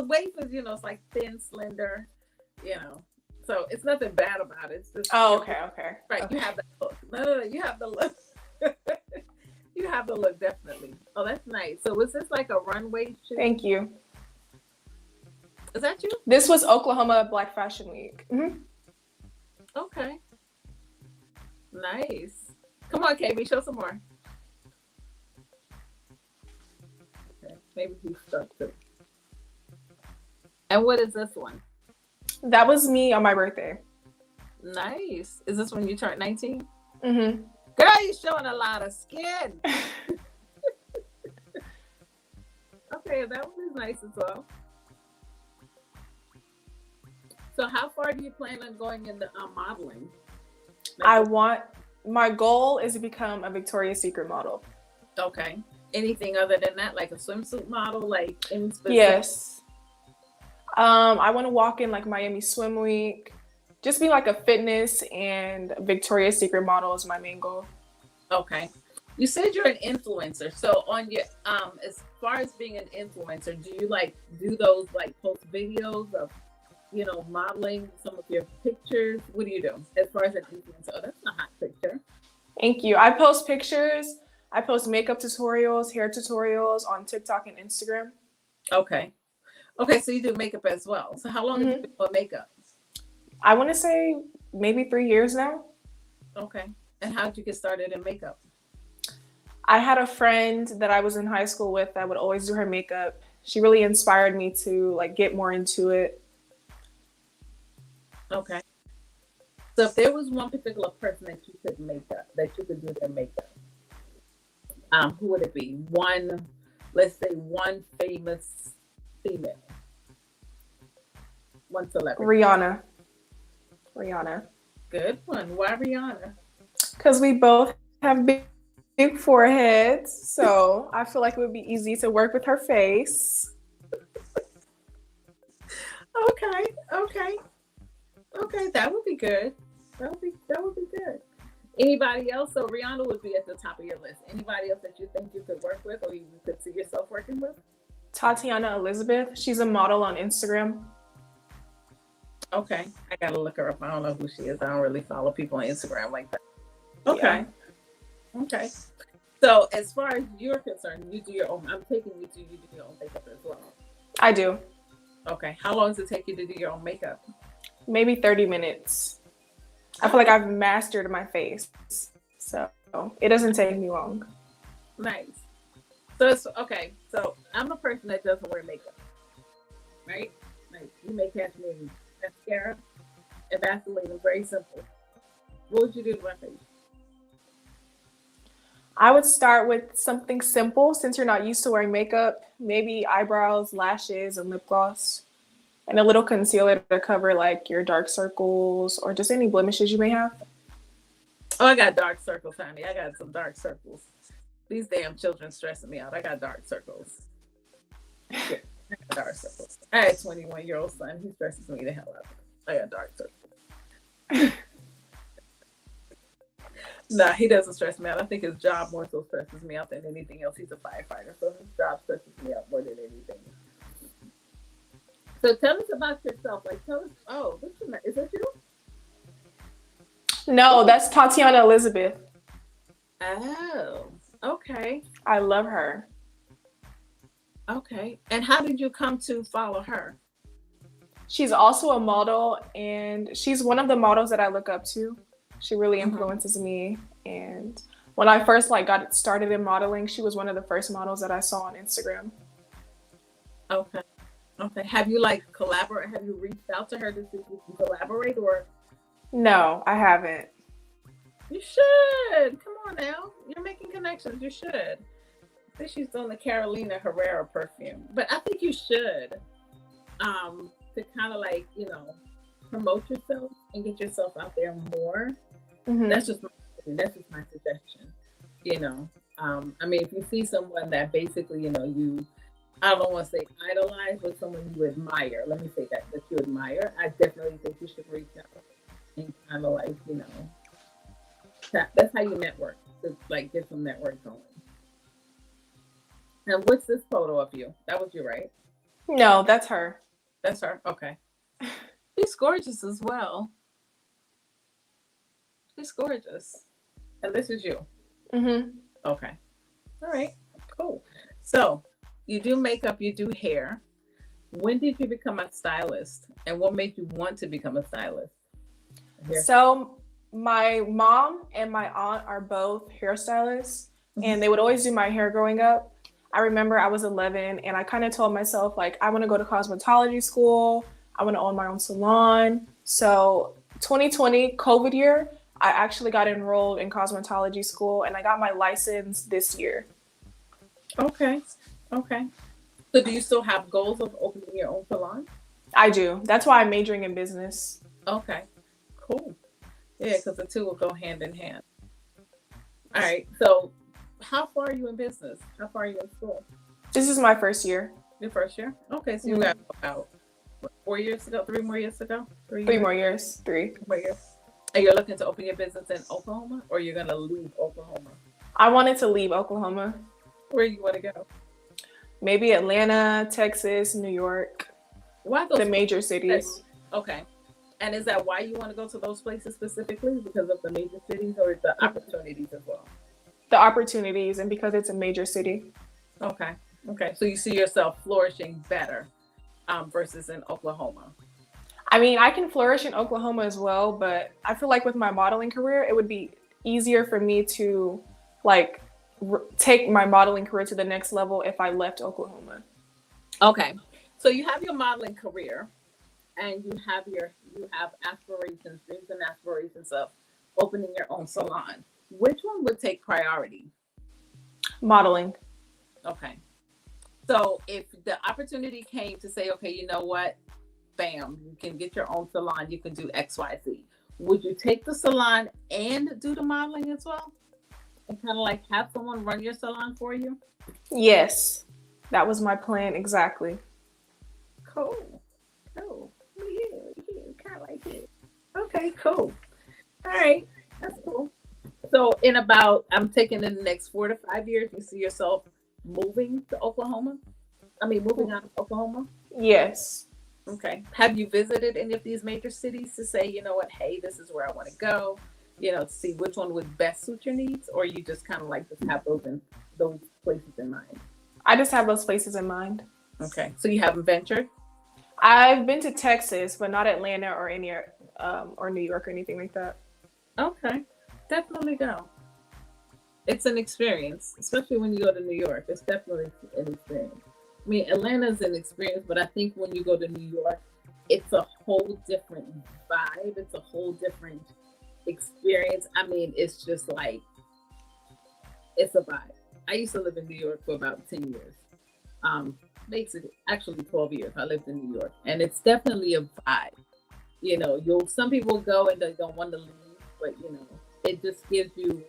Waif is, it's like thin, slender, So it's nothing bad about it. It's just Okay. right. Okay. You have that look. No. You have the look. You have the look definitely. Oh, that's nice. So was this like a runway shoot? Thank you. Is that you? This was Oklahoma Black Fashion Week. Okay. Nice. Come on, KB, show some more. Okay. Maybe he's stuck too. And what is this one? That was me on my birthday. Nice. Is this when you turned 19? Mm-hmm. Girl, you're showing a lot of skin. Okay, that one is nice as well. So how far do you plan on going into modeling? My goal is to become a Victoria's Secret model. Okay. Anything other than that, like a swimsuit model, like any specific? Yes. I want to walk in like Miami Swim Week. Just be like a fitness and Victoria's Secret model is my main goal. Okay. You said you're an influencer. So on your as far as being an influencer, do you like do those like post videos of modeling some of your pictures? What do you do as far as an influencer? Oh, that's a hot picture. Thank you. I post pictures. I post makeup tutorials, hair tutorials on TikTok and Instagram. Okay. So you do makeup as well. So how long have you been doing makeup? I want to say maybe 3 years now. Okay. And how did you get started in makeup? I had a friend that I was in high school with that would always do her makeup. She really inspired me to like get more into it. Okay. So if there was one particular person that you could do their makeup, who would it be? Let's say one famous female. One celebrity. Rihanna. Good one. Why Rihanna? Because we both have big foreheads, so I feel like it would be easy to work with her face. Okay, that would be good. That would be good. Anybody else? So Rihanna would be at the top of your list. Anybody else that you think you could work with or you could see yourself working with? Tatiana Elizabeth. She's a model on Instagram. Okay. I gotta look her up. I don't know who she is. I don't really follow people on Instagram like that. Yeah. Okay. So as far as you're concerned, you do your own. I'm taking you do your own makeup as well. I do. Okay. How long does it take you to do your own makeup? Maybe 30 minutes. I feel like I've mastered my face, so it doesn't take me long. Nice. So it's okay. So I'm a person that doesn't wear makeup, right? Like you may catch me in mascara and Vaseline. It's very simple. What would you do to my face? I would start with something simple since you're not used to wearing makeup. Maybe eyebrows, lashes, and lip gloss. And a little concealer to cover like your dark circles or just any blemishes you may have. Oh, I got dark circles, honey. I got some dark circles. These damn children stressing me out. I got dark circles. Yeah, I got dark circles. I had a 21-year-old son. He stresses me the hell out. I got dark circles. Nah, he doesn't stress me out. I think his job more so stresses me out than anything else. He's a firefighter, so his job stresses me out more than anything. So tell us about yourself. Like, tell us. Oh, is that you? No, that's Tatiana Elizabeth. Oh, okay. I love her. Okay. And how did you come to follow her? She's also a model, and she's one of the models that I look up to. She really influences me. And when I first got started in modeling, she was one of the first models that I saw on Instagram. Okay. Have you collaborate? Have you reached out to her to see if you can collaborate or? No, I haven't. You should. Come on now. You're making connections. You should. I think she's doing the Carolina Herrera perfume. But I think you should. To kind of promote yourself and get yourself out there more. Mm-hmm. That's just my suggestion. I mean, if you see someone that basically, I don't want to say idolize, but someone you admire. Let me say that you admire. I definitely think you should reach out and kind of that's how you network. To get some network going. And what's this photo of you? That was you, right? No, that's her. That's her. Okay. She's gorgeous as well. She's gorgeous. And this is you. Mm-hmm. Okay. All right. Cool. So you do makeup, you do hair. When did you become a stylist? And what made you want to become a stylist? So my mom and my aunt are both hairstylists, and they would always do my hair growing up. I remember I was 11 and I kind of told myself, like, I want to go to cosmetology school. I want to own my own salon. So 2020, COVID year, I actually got enrolled in cosmetology school and I got my license this year. Okay. Okay. So do you still have goals of opening your own salon? I do. That's why I'm majoring in business. Okay. Cool. Yeah, because the two will go hand in hand. All right. So how far are you in business? How far are you in school? This is my first year. Your first year? Okay. So you got about 4 years to go? 3 more years to go? 3 more years. 3 more years. And you're looking to open your business in Oklahoma, or you're going to leave Oklahoma? I wanted to leave Oklahoma. Where do you want to go? Maybe Atlanta, Texas, New York. Why those the major cities? Okay. And is that why you want to go to those places specifically? Because of the major cities, or the opportunities as well? The opportunities, and because it's a major city. Okay. Okay. So you see yourself flourishing better versus in Oklahoma. I mean, I can flourish in Oklahoma as well, but I feel like with my modeling career, it would be easier for me to like take my modeling career to the next level if I left Oklahoma. Okay. So you have your modeling career and you have aspirations, dreams and aspirations of opening your own salon. Which one would take priority? Modeling. Okay. So if the opportunity came to say, okay, you know what? Bam, you can get your own salon, you can do XYZ. Would you take the salon and do the modeling as well? And kind of like have someone run your salon for you? Yes. That was my plan, exactly. Cool. Cool. Yeah, kind of like it. Okay, cool. All right, that's cool. So in about, I'm taking in the next 4 to 5 years, you see yourself moving to Oklahoma? Moving out of Oklahoma? Yes. Okay. Have you visited any of these major cities to say, you know what, hey, this is where I want to go, to see which one would best suit your needs? Or you just kind of like just have those places in mind? I just have those places in mind. Okay. So you haven't ventured? I've been to Texas, but not Atlanta or or New York or anything like that. Okay. Definitely go. It's an experience, especially when you go to New York. It's definitely an experience. Atlanta's an experience, but I think when you go to New York, it's a whole different vibe. It's a whole different experience. It's just like, it's a vibe. I used to live in New York for about 10 years. Basically, actually 12 years. I lived in New York, and it's definitely a vibe. Some people go and they don't want to leave, but it just gives you,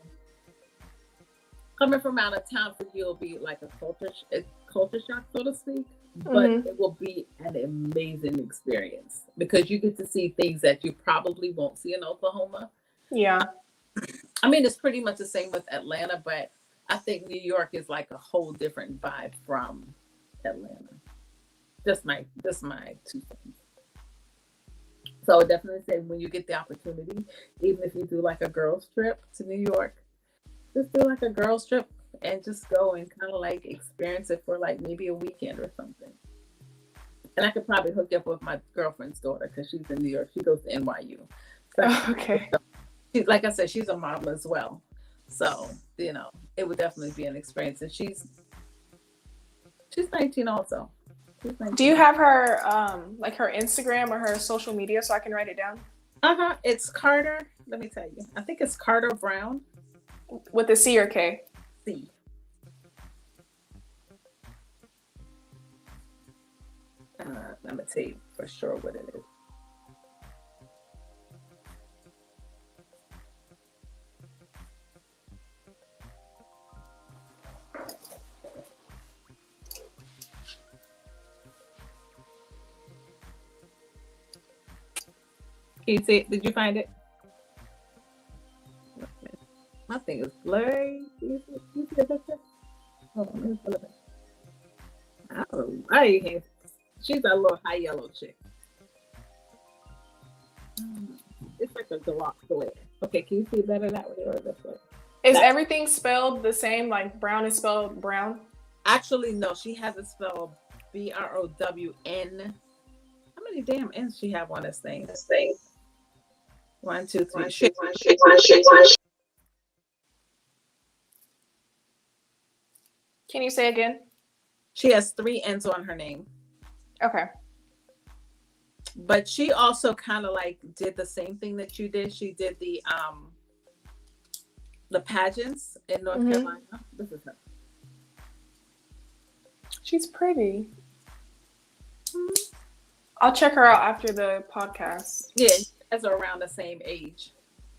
coming from out of town for you, it'll be like a culture shock, so to speak, but it will be an amazing experience because you get to see things that you probably won't see in Oklahoma. Yeah. It's pretty much the same with Atlanta, but I think New York is like a whole different vibe from Atlanta. Just my 2 cents. So I would definitely say when you get the opportunity, even if you do like a girls trip to New York, just do like a girls trip and just go and kind of like experience it for like maybe a weekend or something. And I could probably hook you up with my girlfriend's daughter because she's in New York. She goes to NYU. So, okay. Like I said, she's a model as well. So, it would definitely be an experience. And she's 19 also. Do you have her like her Instagram or her social media so I can write it down? It's Carter. Let me tell you. I think it's Carter Brown. With a C or K? C. I'm gonna tell you for sure what it is. Can you see it? Did you find it? My thing is blurry. You see the picture? Hold on, let me pull it up. I don't know why you can't. She's a little high yellow chick. It's like a deluxe layer. Okay, can you see better that way or this way? Is everything spelled the same? Like brown is spelled brown? Actually, no. She has it spelled BROWN. How many damn N's she have on this thing? 1, 2, 3. Can you say again? She has 3 N's on her name. Okay. But she also kind of like did the same thing that you did. She did the pageants in North Carolina. This is her. She's pretty. I'll check her out after the podcast. Yeah, as around the same age,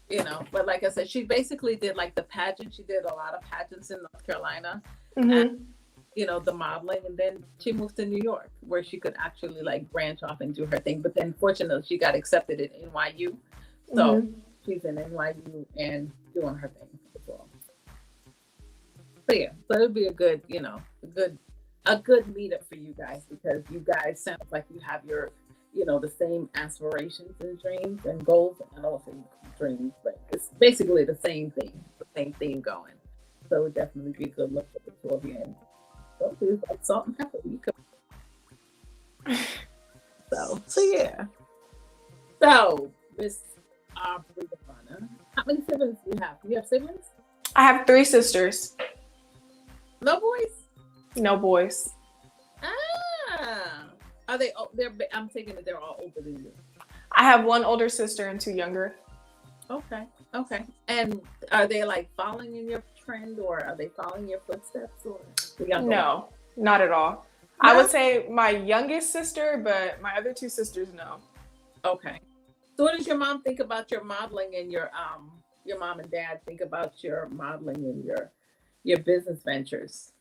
you know. But like I said, she basically did like the pageant. She did a lot of pageants in North Carolina, and you know, the modeling. And then she moved to New York, where she could actually like branch off and do her thing. But then, fortunately, she got accepted at NYU, so she's in NYU and doing her thing as well. So yeah, so it'll be a good, you know, a good meetup for you guys, because you guys sound like you have your, you know, the same aspirations and dreams and goals. I don't say dreams, but it's basically the same thing going. So it would definitely be a good look for the two of you. And so it's like salt and pepper. You could. So yeah. So Miss Obriona, how many siblings do you have? Do you have siblings? I have 3 sisters. No boys? No boys. Ah, are they? I'm thinking that they're all older than you. I have 1 older sister and 2 younger. Okay. And are they like following in your trend, or are they following your footsteps, or no, not at all. No? I would say my youngest sister, but my other 2 sisters, no. Okay. So what does your mom think about your modeling, and your mom and dad think about your modeling and your business ventures?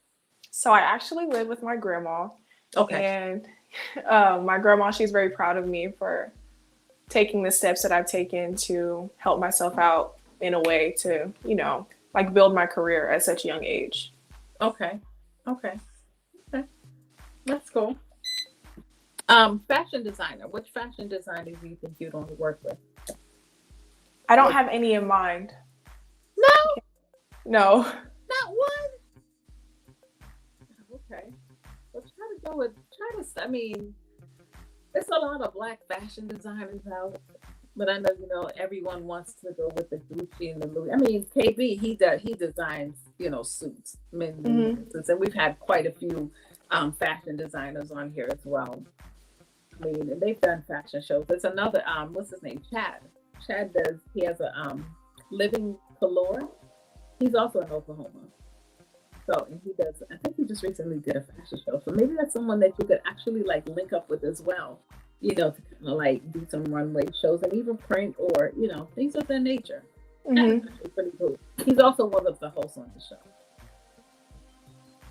So I actually live with my grandma. Okay. And my grandma, she's very proud of me for taking the steps that I've taken to help myself out in a way to, you know, like build my career at such a young age. Okay. That's cool. Fashion designer. Which fashion designer do you think you'd want to work with? I don't have any in mind. No. Not one? Okay. Well, I mean, there's a lot of Black fashion designers out, but I know, you know, everyone wants to go with the Gucci and the Louis. I mean, KB, he designs, you know, suits, suits, and we've had quite a few fashion designers on here as well. I mean, and they've done fashion shows. There's another, what's his name? Chad he has a Living Color. He's also in Oklahoma. So, and he does, I think he just recently did a fashion show. So maybe that's someone that you could actually like link up with as well, you know, to kind of like do some runway shows and even print, or, you know, things of that nature. That's actually pretty cool. He's also one of the hosts on the show.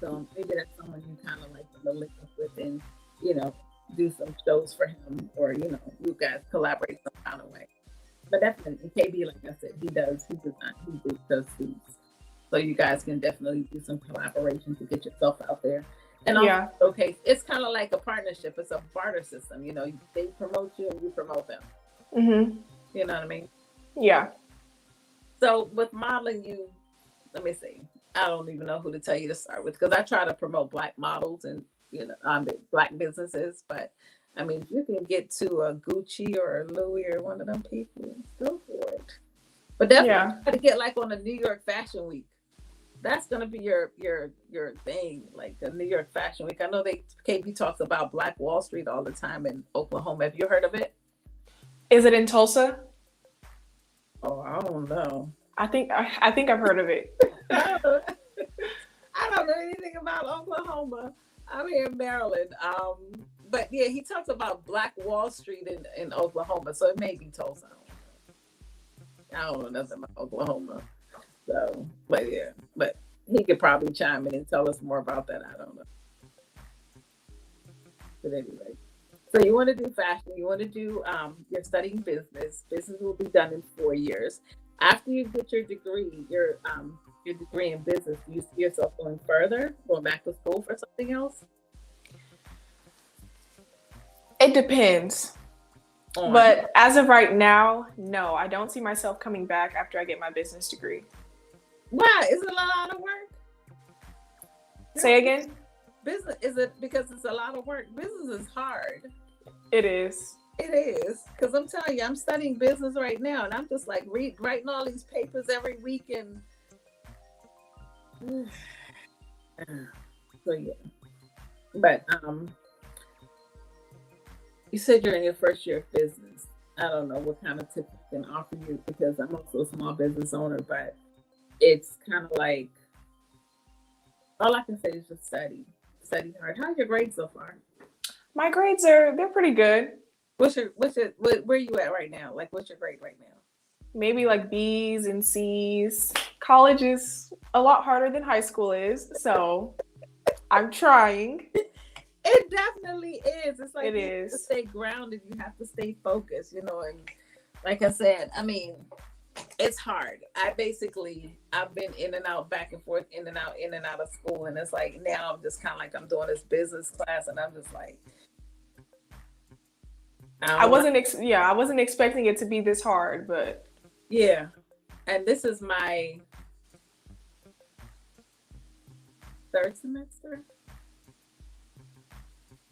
So maybe that's someone you kind of like to link up with and, you know, do some shows for him, or, you know, you guys collaborate some kind of way. But definitely, KB, like I said, he does suits. So you guys can definitely do some collaboration to get yourself out there. And also, okay, it's kind of like a partnership. It's a barter system. You know, they promote you and you promote them. You know what I mean? Yeah. So with modeling, let me see. I don't even know who to tell you to start with, because I try to promote Black models and, you know, Black businesses. But I mean, you can get to a Gucci or a Louis or one of them people. Go for it. But definitely try to get like on a New York Fashion Week. That's gonna be your thing, like the New York Fashion Week. I know KB talks about Black Wall Street all the time in Oklahoma. Have you heard of it? Is it in Tulsa? Oh, I don't know. I think I've heard of it. I don't know anything about Oklahoma. I'm here in Maryland. But yeah, he talks about Black Wall Street in Oklahoma, so it may be Tulsa. I don't know nothing about Oklahoma. So, but he could probably chime in and tell us more about that. I don't know. But anyway, so you want to do fashion, you want to do, you're studying business. Business will be done in 4 years. After you get your degree, your degree in business, do you see yourself going further, going back to school for something else? It depends. on. But as of right now, no, I don't see myself coming back after I get my business degree. Why? Is it a lot of work? Say again? Business, is it because it's a lot of work? Business is hard. It is. It is. Because I'm telling you, I'm studying business right now, and I'm just like writing all these papers every week. And so, yeah. But you said you're in your first year of business. I don't know what kind of tips I can offer you because I'm also a small business owner, but it's kind of like, all I can say is just study hard. How's your grades so far? My grades they're pretty good. Where are you at right now? Like, what's your grade right now? Maybe like B's and C's. College is a lot harder than high school is, so I'm trying. It definitely is. It's like it you is. Have to stay grounded. You have to stay focused, you know. And like I said, I mean, it's hard. I've been in and out, back and forth, in and out of school. And it's like, now I'm just kind of like, I'm doing this business class and I'm just like, I wasn't expecting it to be this hard, but yeah. And this is my third semester.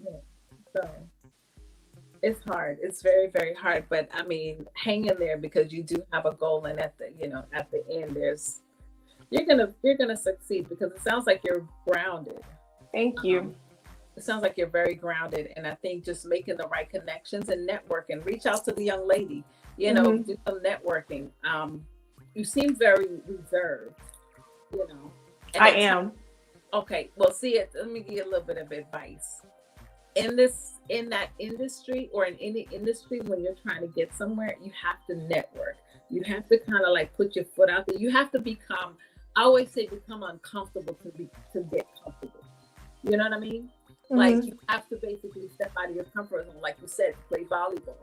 Yeah. So it's hard. It's very, very hard. But I mean, hang in there because you do have a goal, and at the end, you're gonna succeed because it sounds like you're grounded. Thank you. It sounds like you're very grounded, and I think just making the right connections and networking. Reach out to the young lady. You know, do some networking. You seem very reserved. You know, and I am. Okay. Well, let me give you a little bit of advice. In that industry or in any industry, when you're trying to get somewhere, you have to network. You have to kind of like put your foot out there. You have to become, I always say, become uncomfortable to get comfortable. You know what I mean? Mm-hmm. Like you have to basically step out of your comfort zone, like you said, play volleyball.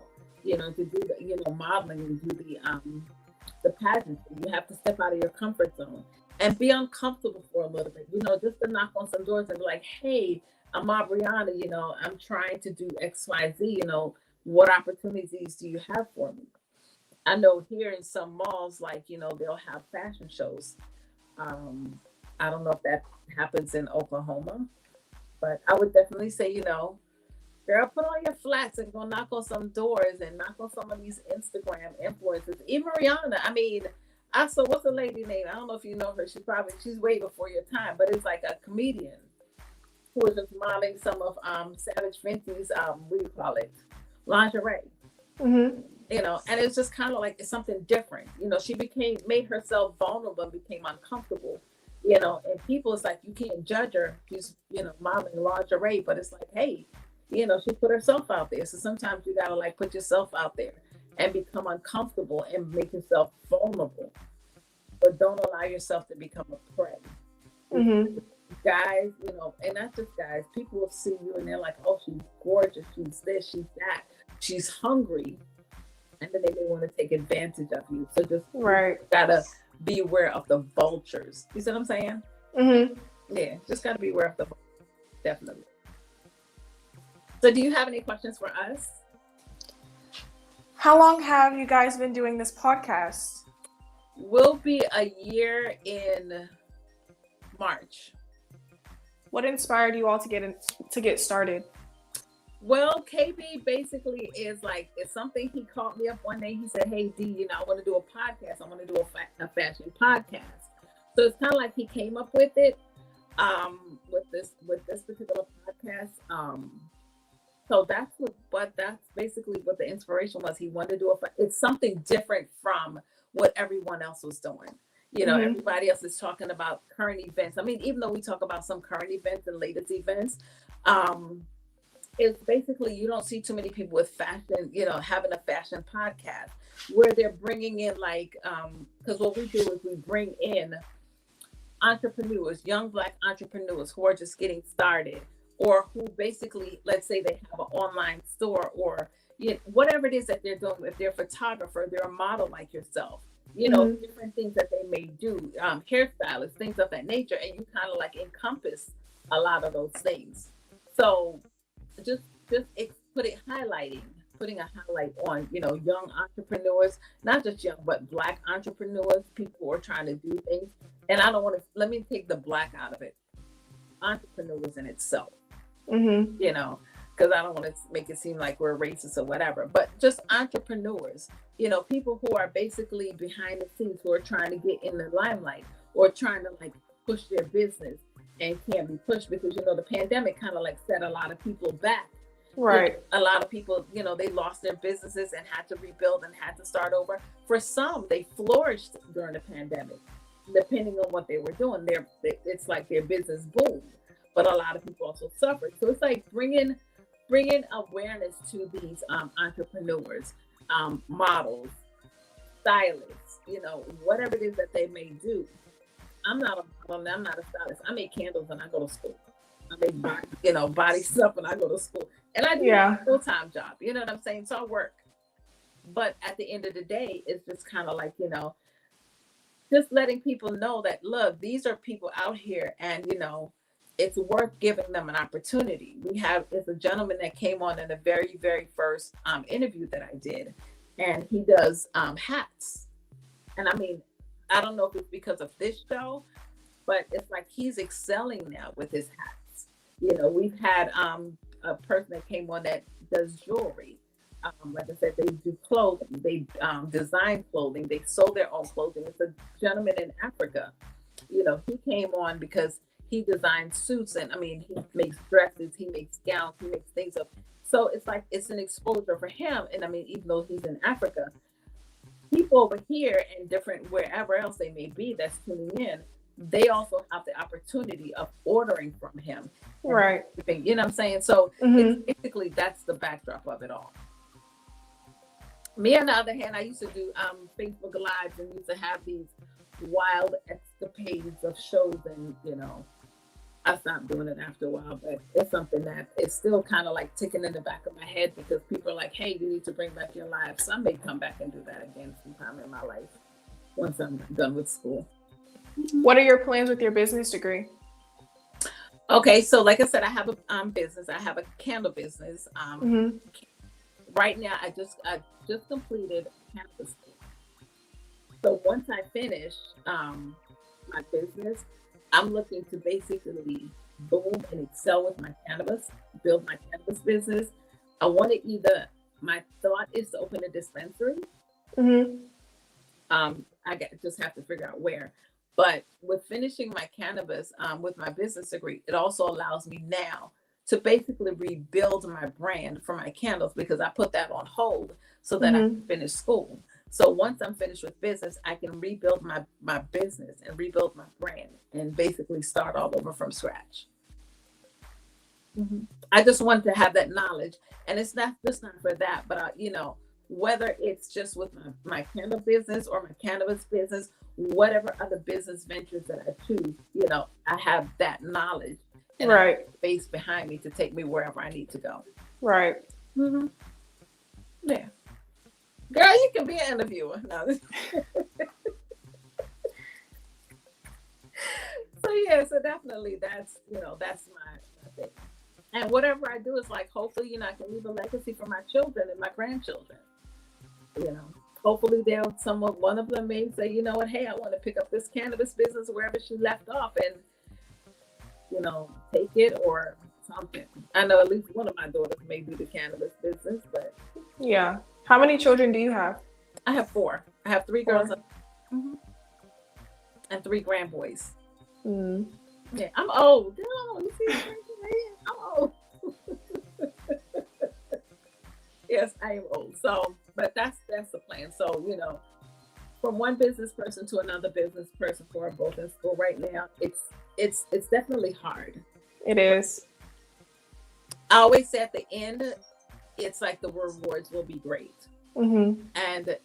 You know, to do the modeling and do the pageantry. You have to step out of your comfort zone and be uncomfortable for a little bit. You know, just to knock on some doors and be like, hey, I'm Obriona, you know, I'm trying to do XYZ, you know, what opportunities do you have for me? I know here in some malls, like, you know, they'll have fashion shows. I don't know if that happens in Oklahoma, but I would definitely say, you know, girl, put on your flats and go knock on some doors and knock on some of these Instagram influencers. Even Rihanna, I mean, I saw, what's the lady name? I don't know if you know her. She's way before your time, but it's like a comedian who was just modeling some of Savage Fenty's, what do you call it, lingerie. Mm-hmm. You know, and it's just kind of like it's something different. You know, she made herself vulnerable and became uncomfortable. You know, and people, it's like you can't judge her. She's, you know, modeling lingerie, but it's like, hey, you know, she put herself out there. So sometimes you gotta like put yourself out there and become uncomfortable and make yourself vulnerable, but don't allow yourself to become a prey. Mm-hmm. Guys, you know, and not just guys, people will see you and they're like, oh, she's gorgeous, she's this, she's that, she's hungry, and then they may want to take advantage of you. So just gotta be aware of the vultures. You see what I'm saying? Mm-hmm. Yeah, just gotta be aware of the vultures. Definitely. So do you have any questions for us? How long have you guys been doing this podcast? We'll be a year in March. What inspired you all to get started? Well, KB basically is like, it's something he called me up one day. He said, hey, D, you know, I want to do a podcast. I want to do a fashion podcast. So it's kind of like he came up with it with this particular podcast. So that's basically what the inspiration was. He wanted to do it's something different from what everyone else was doing. You know, everybody else is talking about current events. I mean, even though we talk about some current events and latest events, it's basically, you don't see too many people with fashion, you know, having a fashion podcast where they're bringing in like, because what we do is we bring in entrepreneurs, young Black entrepreneurs who are just getting started, or who basically, let's say they have an online store, or whatever it is that they're doing. If they're a photographer, they're a model like yourself, you know, different things that they may do, hairstylists, things of that nature, and you kind of like encompass a lot of those things. So just put it highlighting putting a highlight on, young entrepreneurs, not just young, but Black entrepreneurs, people who are trying to do things. And I don't want to, let me take the Black out of it. Entrepreneurs in itself, because I don't want to make it seem like we're racist or whatever, but just entrepreneurs, people who are basically behind the scenes, who are trying to get in the limelight or trying to like push their business and can't be pushed because, the pandemic kind of like set a lot of people back. Right. A lot of people, they lost their businesses and had to rebuild and had to start over. For some, they flourished during the pandemic, depending on what they were doing. It's like their business boomed, but a lot of people also suffered. So it's like bringing awareness to these entrepreneurs, models, stylists, whatever it is that they may do. I'm not a model, I'm not a stylist. I make candles and I go to school. I make body stuff and I go to school. And I do a full-time job. You know what I'm saying? So I work. But at the end of the day, it's just kind of like, just letting people know that, look, these are people out here and, it's worth giving them an opportunity. There's a gentleman that came on in the very, very first interview that I did, and he does hats. And I mean, I don't know if it's because of this show, but it's like he's excelling now with his hats. We've had a person that came on that does jewelry. Like I said, they do clothing, they design clothing, they sew their own clothing. It's a gentleman in Africa. He came on because he designs suits, and I mean, he makes dresses, he makes gowns, he makes things up. So it's like, it's an exposure for him. And I mean, even though he's in Africa, people over here and wherever else they may be that's tuning in, they also have the opportunity of ordering from him. Right. You know what I'm saying? So it's basically, that's the backdrop of it all. Me, on the other hand, I used to do Facebook Lives and used to have these wild escapades of shows, and I stopped doing it after a while, but it's something that is still kind of like ticking in the back of my head because people are like, hey, you need to bring back your live. So I may come back and do that again sometime in my life once I'm done with school. What are your plans with your business degree? Okay, so like I said, I have a business. I have a candle business. Right now, I just completed cannabis school. So once I finish my business, I'm looking to basically boom and excel with my cannabis, build my cannabis business. I want to my thought is to open a dispensary. Just have to figure out where. But with finishing my cannabis with my business degree, it also allows me now to basically rebuild my brand for my candles, because I put that on hold so that I can finish school. So once I'm finished with business, I can rebuild my business and rebuild my brand and basically start all over from scratch. I just want to have that knowledge. And it's not just not for that, but whether it's just with my candle business or my cannabis business, whatever other business ventures that I choose, I have that knowledge and I have space behind me to take me wherever I need to go. Right. Yeah. Girl, you can be an interviewer. No. So definitely that's my thing. And whatever I do is like, hopefully, I can leave a legacy for my children and my grandchildren. Hopefully one of them may say, you know what, hey, I want to pick up this cannabis business wherever she left off and, take it or something. I know at least one of my daughters may do the cannabis business, but. Yeah. How many children do you have? I have 4. I have 3 girls and 3 grandboys. Yeah, I'm old. No, you see, I'm old. Yes, I am old. So, but that's the plan. So, from one business person to another business person who are both in school right now, it's definitely hard. It is. I always say at the end, it's like the rewards will be great. And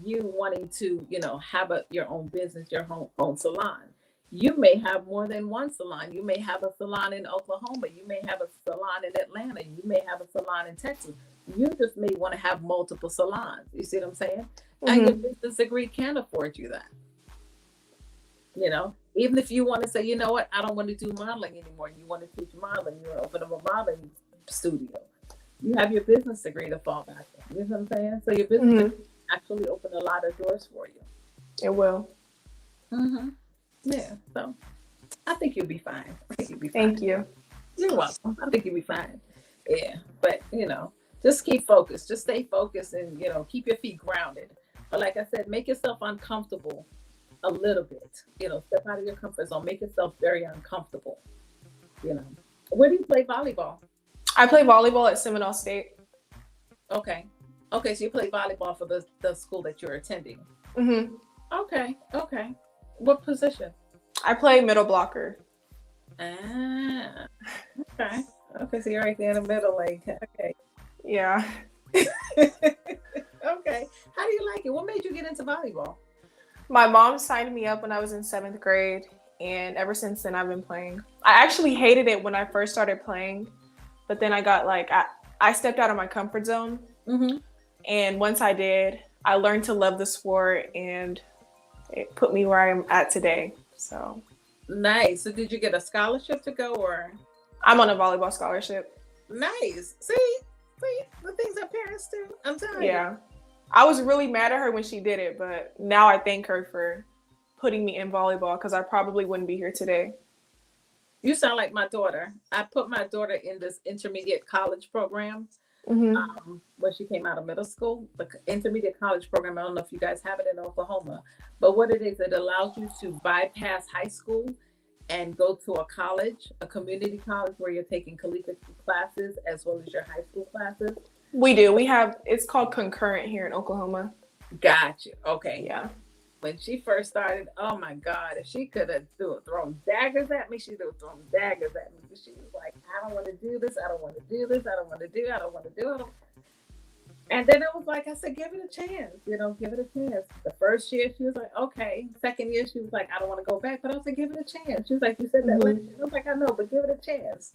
you wanting to, have your own business, your own salon. You may have more than one salon. You may have a salon in Oklahoma. You may have a salon in Atlanta. You may have a salon in Texas. You just may want to have multiple salons. You see what I'm saying? And your business degree can afford you that. Even if you want to say, you know what, I don't want to do modeling anymore. You want to teach modeling. You want to open up a modeling studio. you have your business degree to fall back on. You know what I'm saying? So your business degree actually open a lot of doors for you. It will. Yeah. So I think you'll be fine. I think you'll be fine. Thank you. You're welcome. I think you'll be fine. Yeah. But just keep focused. Just stay focused and keep your feet grounded. But like I said, make yourself uncomfortable a little bit. Step out of your comfort zone. Make yourself very uncomfortable. Where do you play volleyball? I play volleyball at Seminole State. Okay. So you play volleyball for the school that you're attending. Okay. What position? I play middle blocker. Ah. Okay. So you're right there in the middle, like, okay. Yeah. Okay. How do you like it? What made you get into volleyball? My mom signed me up when I was in 7th grade, and ever since then I've been playing. I actually hated it when I first started playing, but then I got I stepped out of my comfort zone. And once I did, I learned to love the sport, and it put me where I am at today. So nice. So did you get a scholarship to go, or? I'm on a volleyball scholarship. Nice. See the things that parents do. I'm telling you. Yeah. I was really mad at her when she did it, but now I thank her for putting me in volleyball, because I probably wouldn't be here today. You sound like my daughter. I put my daughter in this intermediate college program when she came out of middle school. The intermediate college program, I don't know if you guys have it in Oklahoma, but what it is, it allows you to bypass high school and go to a college, a community college, where you're taking collegiate classes as well as your high school classes. We do. It's called concurrent here in Oklahoma. Gotcha. Okay. Yeah. When she first started, oh my God, if she could have thrown daggers at me, she'd have thrown daggers at me. She was like, I don't want to do this. I don't want to do this. I don't want to do. I don't want to do. And then it was like, I said, give it a chance. Give it a chance. The first year, she was like, okay. Second year, she was like, I don't want to go back. But I was like, give it a chance. She was like, you said that last year. I was like, I know, but give it a chance.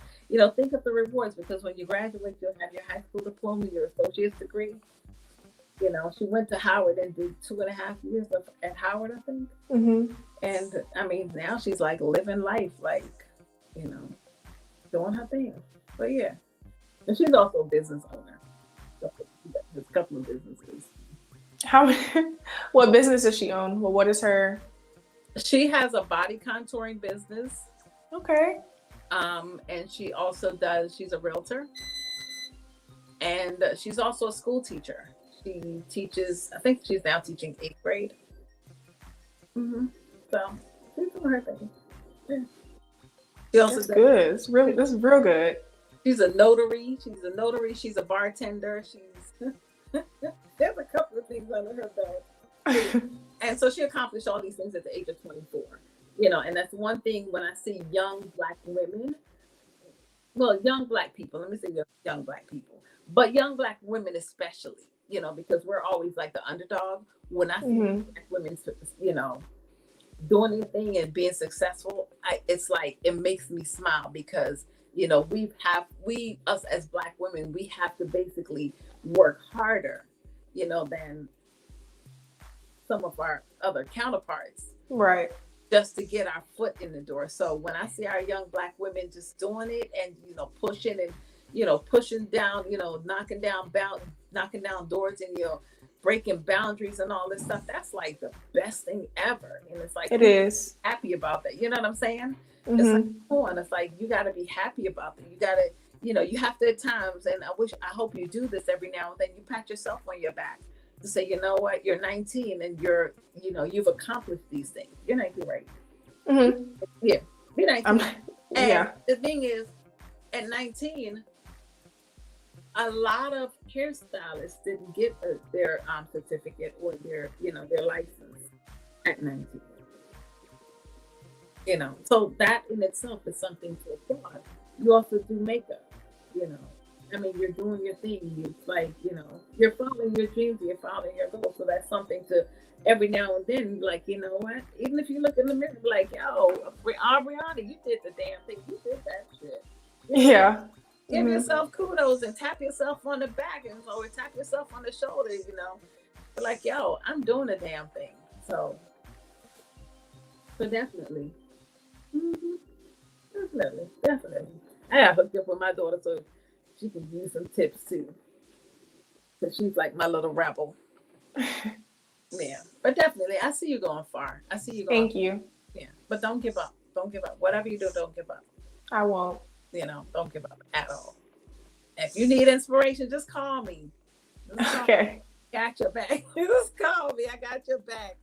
Think of the rewards, because when you graduate, you'll have your high school diploma, your associate's degree. She went to Howard and did 2.5 years at Howard, I think. And I mean, now she's like living life, like, doing her thing. But yeah. And she's also a business owner. There's a couple of businesses. What business does she own? Well, what is her? She has a body contouring business. Okay. And she also she's a realtor. And she's also a school teacher. She teaches, I think she's now teaching 8th grade. So she's doing her thing. Yeah. She also That's good. This is real good. She's a notary. She's a bartender. There's a couple of things under her belt. And so she accomplished all these things at the age of 24. And that's one thing when I see young Black women, young Black people, let me say young Black people, but young Black women especially, because we're always like the underdog. When I see Black women, doing their thing and being successful, it's like, it makes me smile, because us as Black women, we have to basically work harder, than some of our other counterparts, right? Just to get our foot in the door. So when I see our young Black women just doing it and pushing and pushing down, knocking down doors and breaking boundaries and all this stuff, that's like the best thing ever. And it's like, it is happy about that. You know what I'm saying? It's like, come on, it's like, you got to be happy about that. You got to, you have to at times, and I hope you do this every now and then, you pat yourself on your back to say, you know what, you're 19 and you've accomplished these things. You're 19, right? Yeah, you're 19. And the thing is, at 19, a lot of hairstylists didn't get their certificate or their license at 19. So that in itself is something to applaud. You also do makeup, I mean, you're doing your thing. It's like, you're following your dreams, you're following your goals. So that's something to every now and then, like, you know what? Even if you look in the mirror, like, yo, Obriona, you did the damn thing. You did that shit. Yeah. Give yourself kudos and tap yourself on the back or tap yourself on the shoulder, Like, yo, I'm doing the damn thing. So definitely. Definitely. I got hooked up with my daughter, so she can use some tips too. Cause she's like my little rebel. Yeah, but definitely, I see you going far. I see you going. Thank you. Yeah, but don't give up. Don't give up. Whatever you do, don't give up. I won't. Don't give up at all. If you need inspiration, just call me. Okay. Got your back. Just call me. I got your back.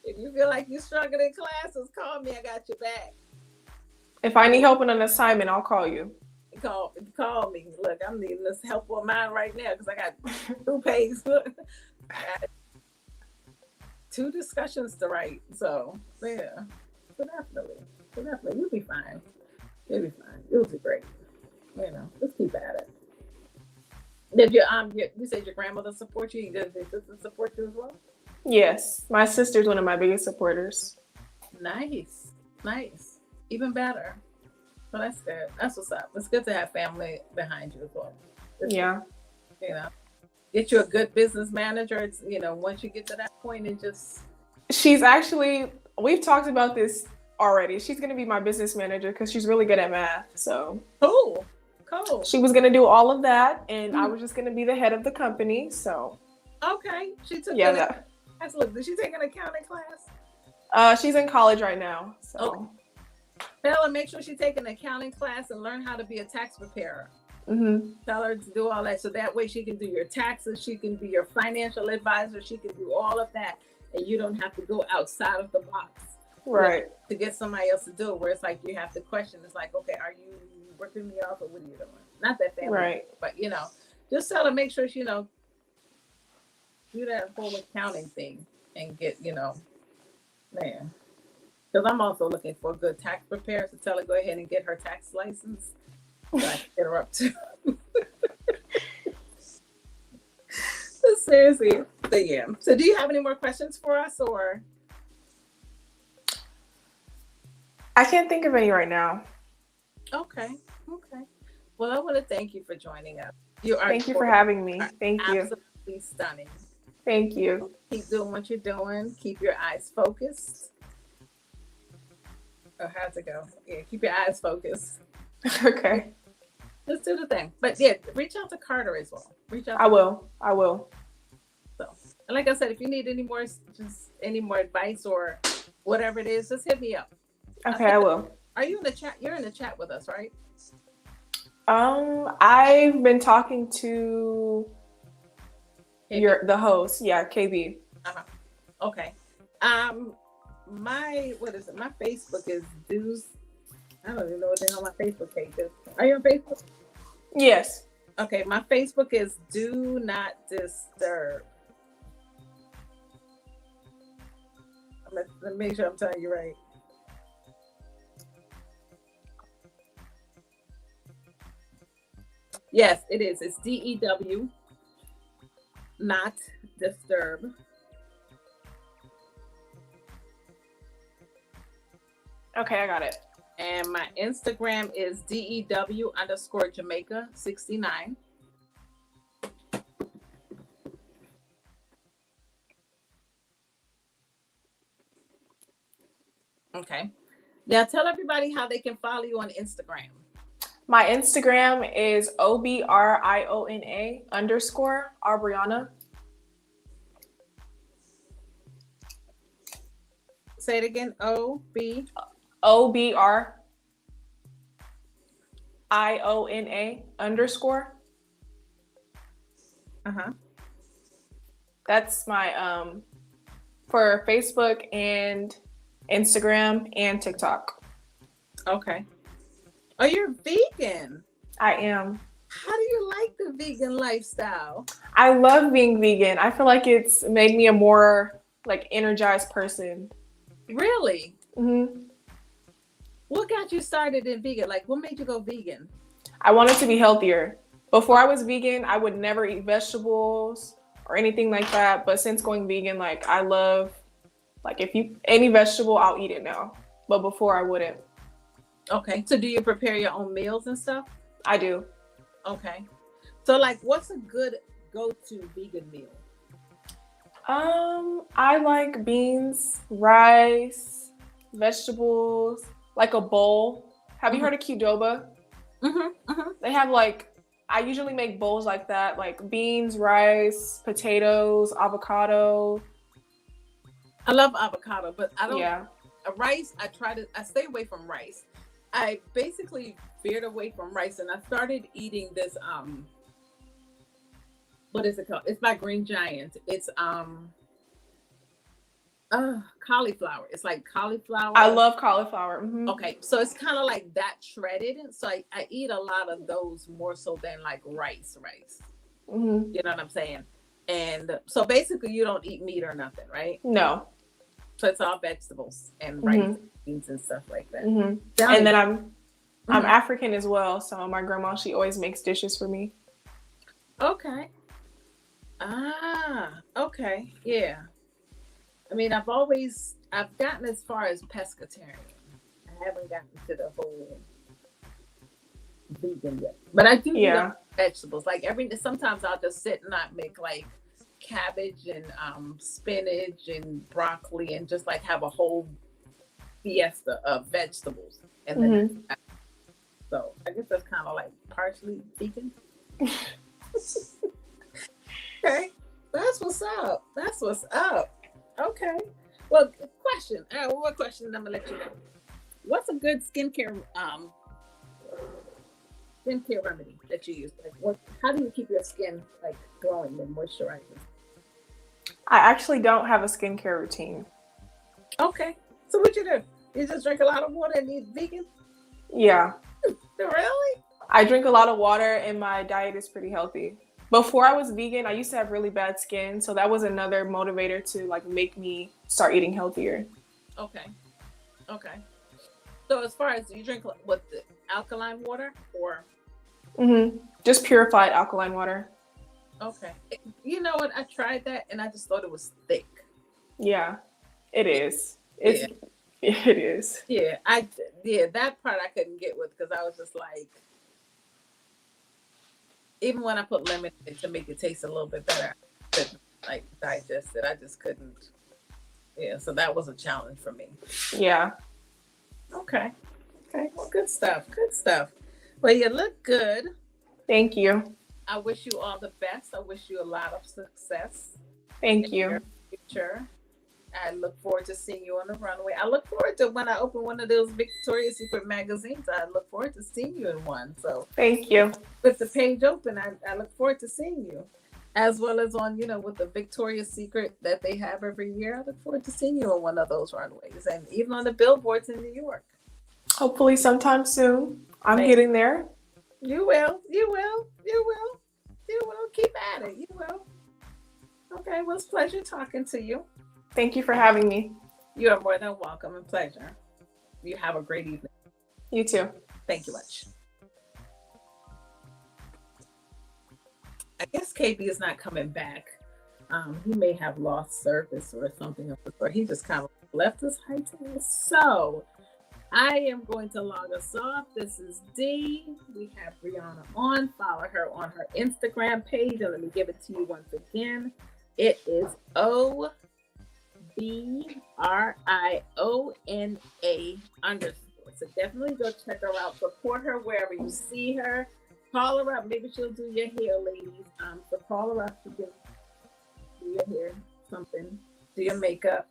If you feel like you're struggling in classes, call me. I got your back. If I need help on an assignment, I'll call you. Call me. Look, I'm needing this help on mine right now because I got 2 pages. I got 2 discussions to write. So yeah, so definitely, you'll be fine. You'll be fine. You'll do great. Just keep at it. Did you said your grandmother support you? Did your sister support you as well? Yes, my sister's one of my biggest supporters. Nice. Even better. Well, that's good. That's what's up. It's good to have family behind you as well. Yeah. Get you a good business manager. It's, once you get to that point, it just. She's actually, we've talked about this already. She's going to be my business manager because she's really good at math. So. Cool. She was going to do all of that, and I was just going to be the head of the company. So. Okay. She took Look, did she take an accounting class? She's in college right now. So. Okay. Tell her, make sure she take an accounting class and learn how to be a tax preparer. Mm-hmm. Tell her to do all that, so that way she can do your taxes, she can be your financial advisor, she can do all of that, and you don't have to go outside of the box. Right. To get somebody else to do it, where it's like you have to question. It's like, okay, are you ripping me off or what are you doing? Not that family, right? But just tell her, make sure she do that whole accounting thing and get man. Because I'm also looking for a good tax preparer, so tell her go ahead and get her tax license. So I can get her up to. Seriously. So yeah. So do you have any more questions for us, or? I can't think of any right now. Okay. Well, I want to thank you for joining us. Thank you for having me. Thank you. Absolutely stunning. Thank you. Keep doing what you're doing. Keep your eyes focused. Oh, how's it go? Yeah, keep your eyes focused. Okay. Just do the thing. But yeah, reach out to Carter as well. I will. So, and like I said, if you need any more advice or whatever it is, just hit me up. Okay, I will. Are you in the chat? You're in the chat with us, right? I've been talking to the host. Yeah, KB. Okay. My Facebook is Dues. I don't even know what the hell my Facebook page is. Are you on Facebook? Yes. Okay, my Facebook is Do Not Disturb. Let me make sure I'm telling you right. Yes, it is. It's DEW, not disturb. Okay, I got it. And my Instagram is DEW_Jamaica69. Okay. Now tell everybody how they can follow you on Instagram. My Instagram is OBRIONA_Obriona. Say it again. OBRIONA_. That's my for Facebook and Instagram and TikTok. Okay. Oh, you're vegan. I am. How do you like the vegan lifestyle? I love being vegan. I feel like it's made me a more energized person. Really? Mm-hmm. What got you started in vegan? What made you go vegan? I wanted to be healthier. Before I was vegan, I would never eat vegetables or anything like that. But since going vegan, I love, any vegetable, I'll eat it now. But before I wouldn't. Okay. So do you prepare your own meals and stuff? I do. Okay. So what's a good go-to vegan meal? I like beans, rice, vegetables, a bowl. Have you heard of Qdoba? Mm-hmm. They have I usually make bowls like that, like beans, rice, potatoes, avocado. I love avocado, but I don't. Yeah. Rice, I stay away from rice. I basically veered away from rice, and I started eating this. What is it called? It's by Green Giant. It's cauliflower. It's like cauliflower. I love cauliflower. Mm-hmm. Okay, so it's kind of like that shredded. So I eat a lot of those more so than like rice. Mm-hmm. You know what I'm saying? And so basically, you don't eat meat or nothing, right? No. So it's all vegetables and rice, and beans and stuff like that. Mm-hmm. And then I'm African as well. So my grandma, she always makes dishes for me. Okay. Okay. Yeah. I mean, I've gotten as far as pescatarian. I haven't gotten to the whole vegan yet. But I do eat vegetables. Like sometimes I'll just sit and not make like cabbage and spinach and broccoli and just like have a whole fiesta of vegetables. And then so I guess that's kind of like partially vegan. Okay. That's what's up. Okay. Well, question. One more question, and I'm gonna let you know. What's a good skincare remedy that you use? Like, how do you keep your skin like glowing and moisturizing? I actually don't have a skincare routine. Okay. So what you do? You just drink a lot of water and eat vegan? Yeah. Really? I drink a lot of water, and my diet is pretty healthy. Before I was vegan, I used to have really bad skin, so that was another motivator to like make me start eating healthier. Okay. So as far as you drink what, the alkaline water or? Just purified alkaline water. Okay. You know what? I tried that and I just thought it was thick. Yeah, it is. It is. Yeah, that part I couldn't get with because I was just like, even when I put lemon in it to make it taste a little bit better, I couldn't like digest it. I just couldn't. Yeah, so that was a challenge for me. Yeah. Okay. Well, good stuff. Well, you look good. Thank you. I wish you all the best. I wish you a lot of success. Thank you. In your future. I look forward to seeing you on the runway. I look forward to when I open one of those Victoria's Secret magazines. I look forward to seeing you in one. So thank you. With the page open, I look forward to seeing you. As well as on, with the Victoria's Secret that they have every year. I look forward to seeing you on one of those runways. And even on the billboards in New York. Hopefully sometime soon. I'm getting there. You will. Keep at it. You will. Okay, well, it's a pleasure talking to you. Thank you for having me. You are more than welcome and pleasure. You have a great evening. You too. Thank you much. I guess KB is not coming back. He may have lost service or something of the sort. He just kind of left us hightail. So I am going to log us off. This is Dee. We have Brianna on. Follow her on her Instagram page. And let me give it to you once again. It is OBRIONA_. So definitely go check her out. Support her wherever you see her. Call her up. Maybe she'll do your hair, ladies. So call her up. She can do your hair, something. Do your makeup.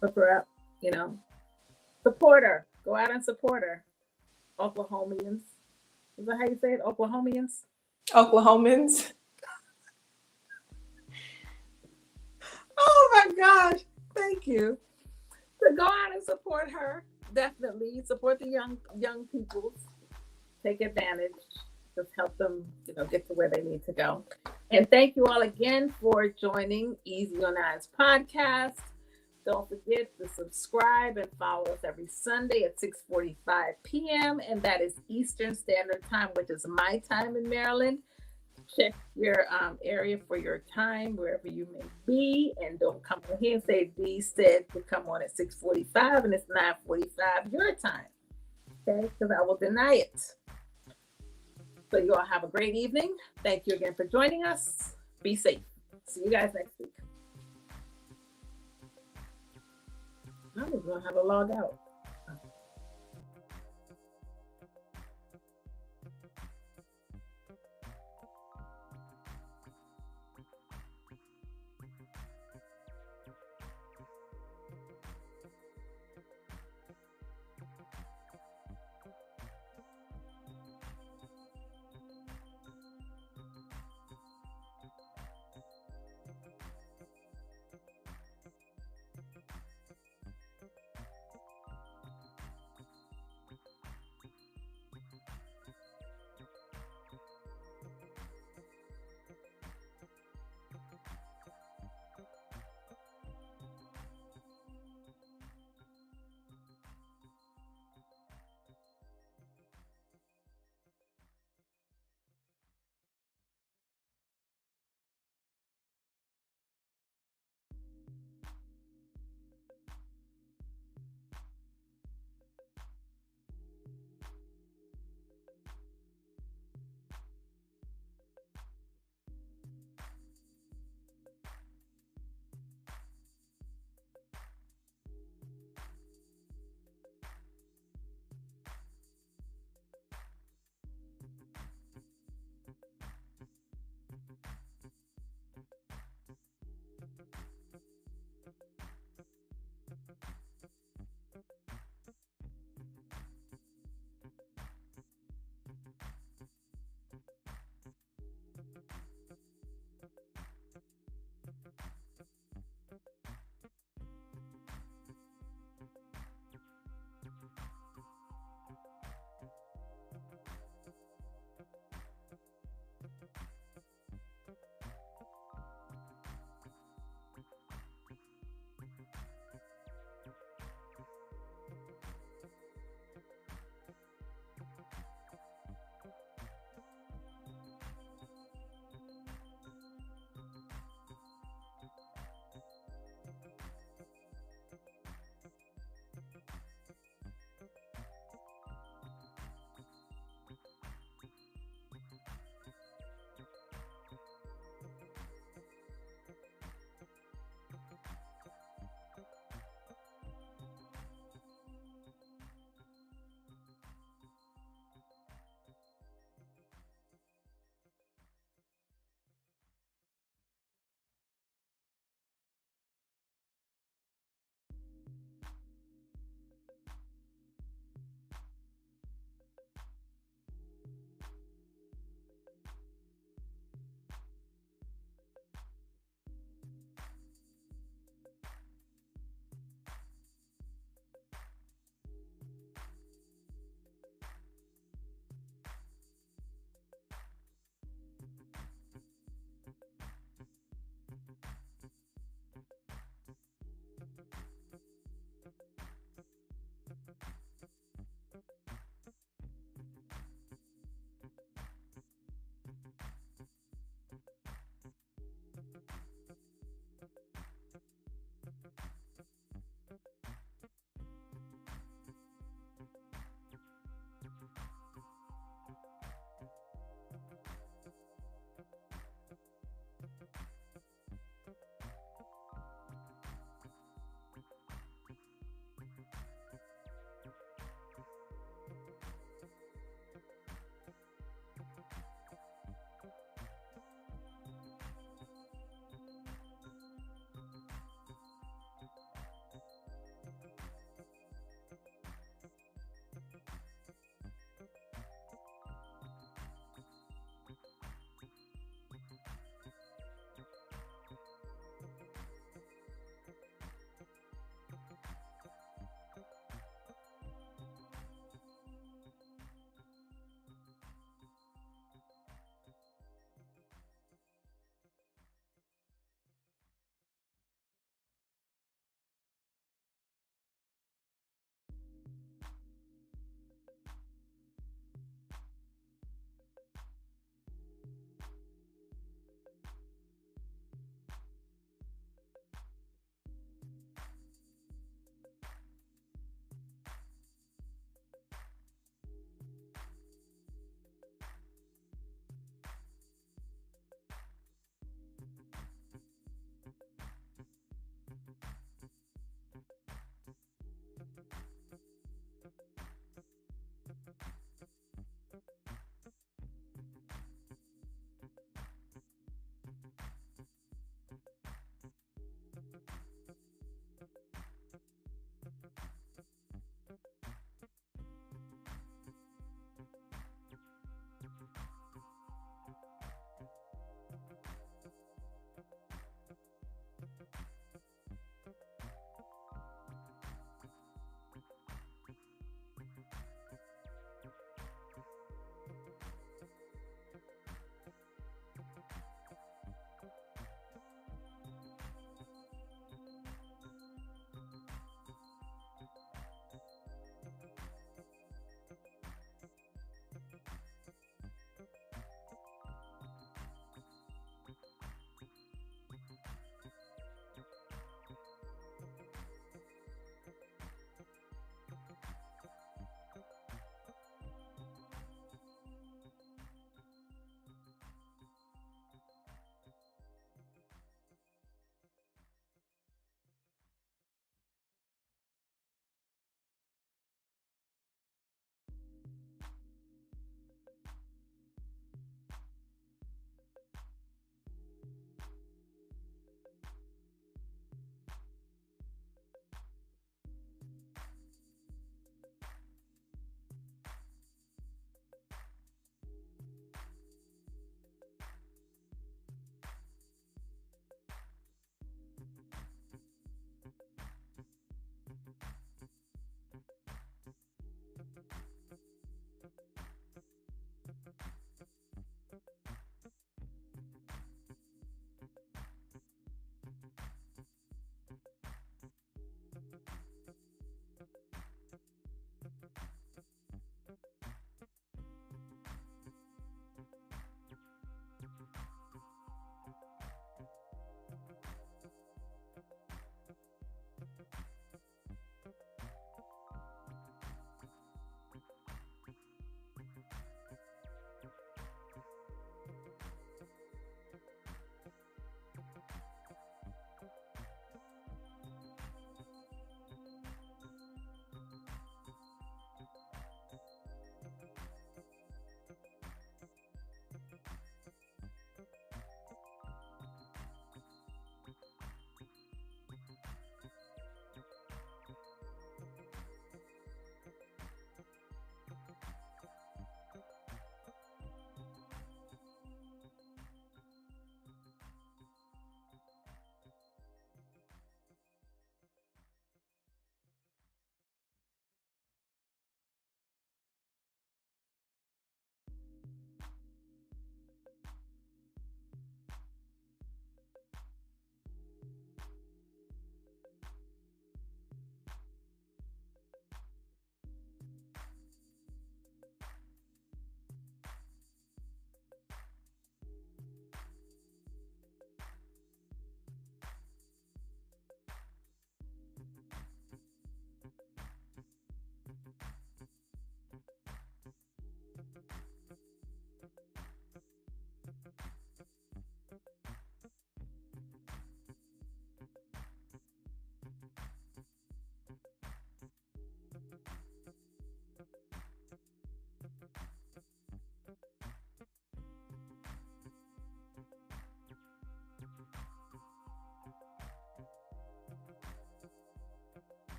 Hook her up, Support her. Go out and support her. Oklahomians. Is that how you say it? Oklahomians? Oklahomans. Oh my gosh. Thank you. So go out and support her. Definitely. Support the young people. Take advantage. Just help them, get to where they need to go. And thank you all again for joining Easy on Eyes podcast. Don't forget to subscribe and follow us every Sunday at 6:45 p.m. And that is Eastern Standard Time, which is my time in Maryland. Check your area for your time, wherever you may be. And don't come on here and say B said to come on at 6:45 and it's 9:45 your time. Okay? Because I will deny it. So you all have a great evening. Thank you again for joining us. Be safe. See you guys next week. I was going to have a log out.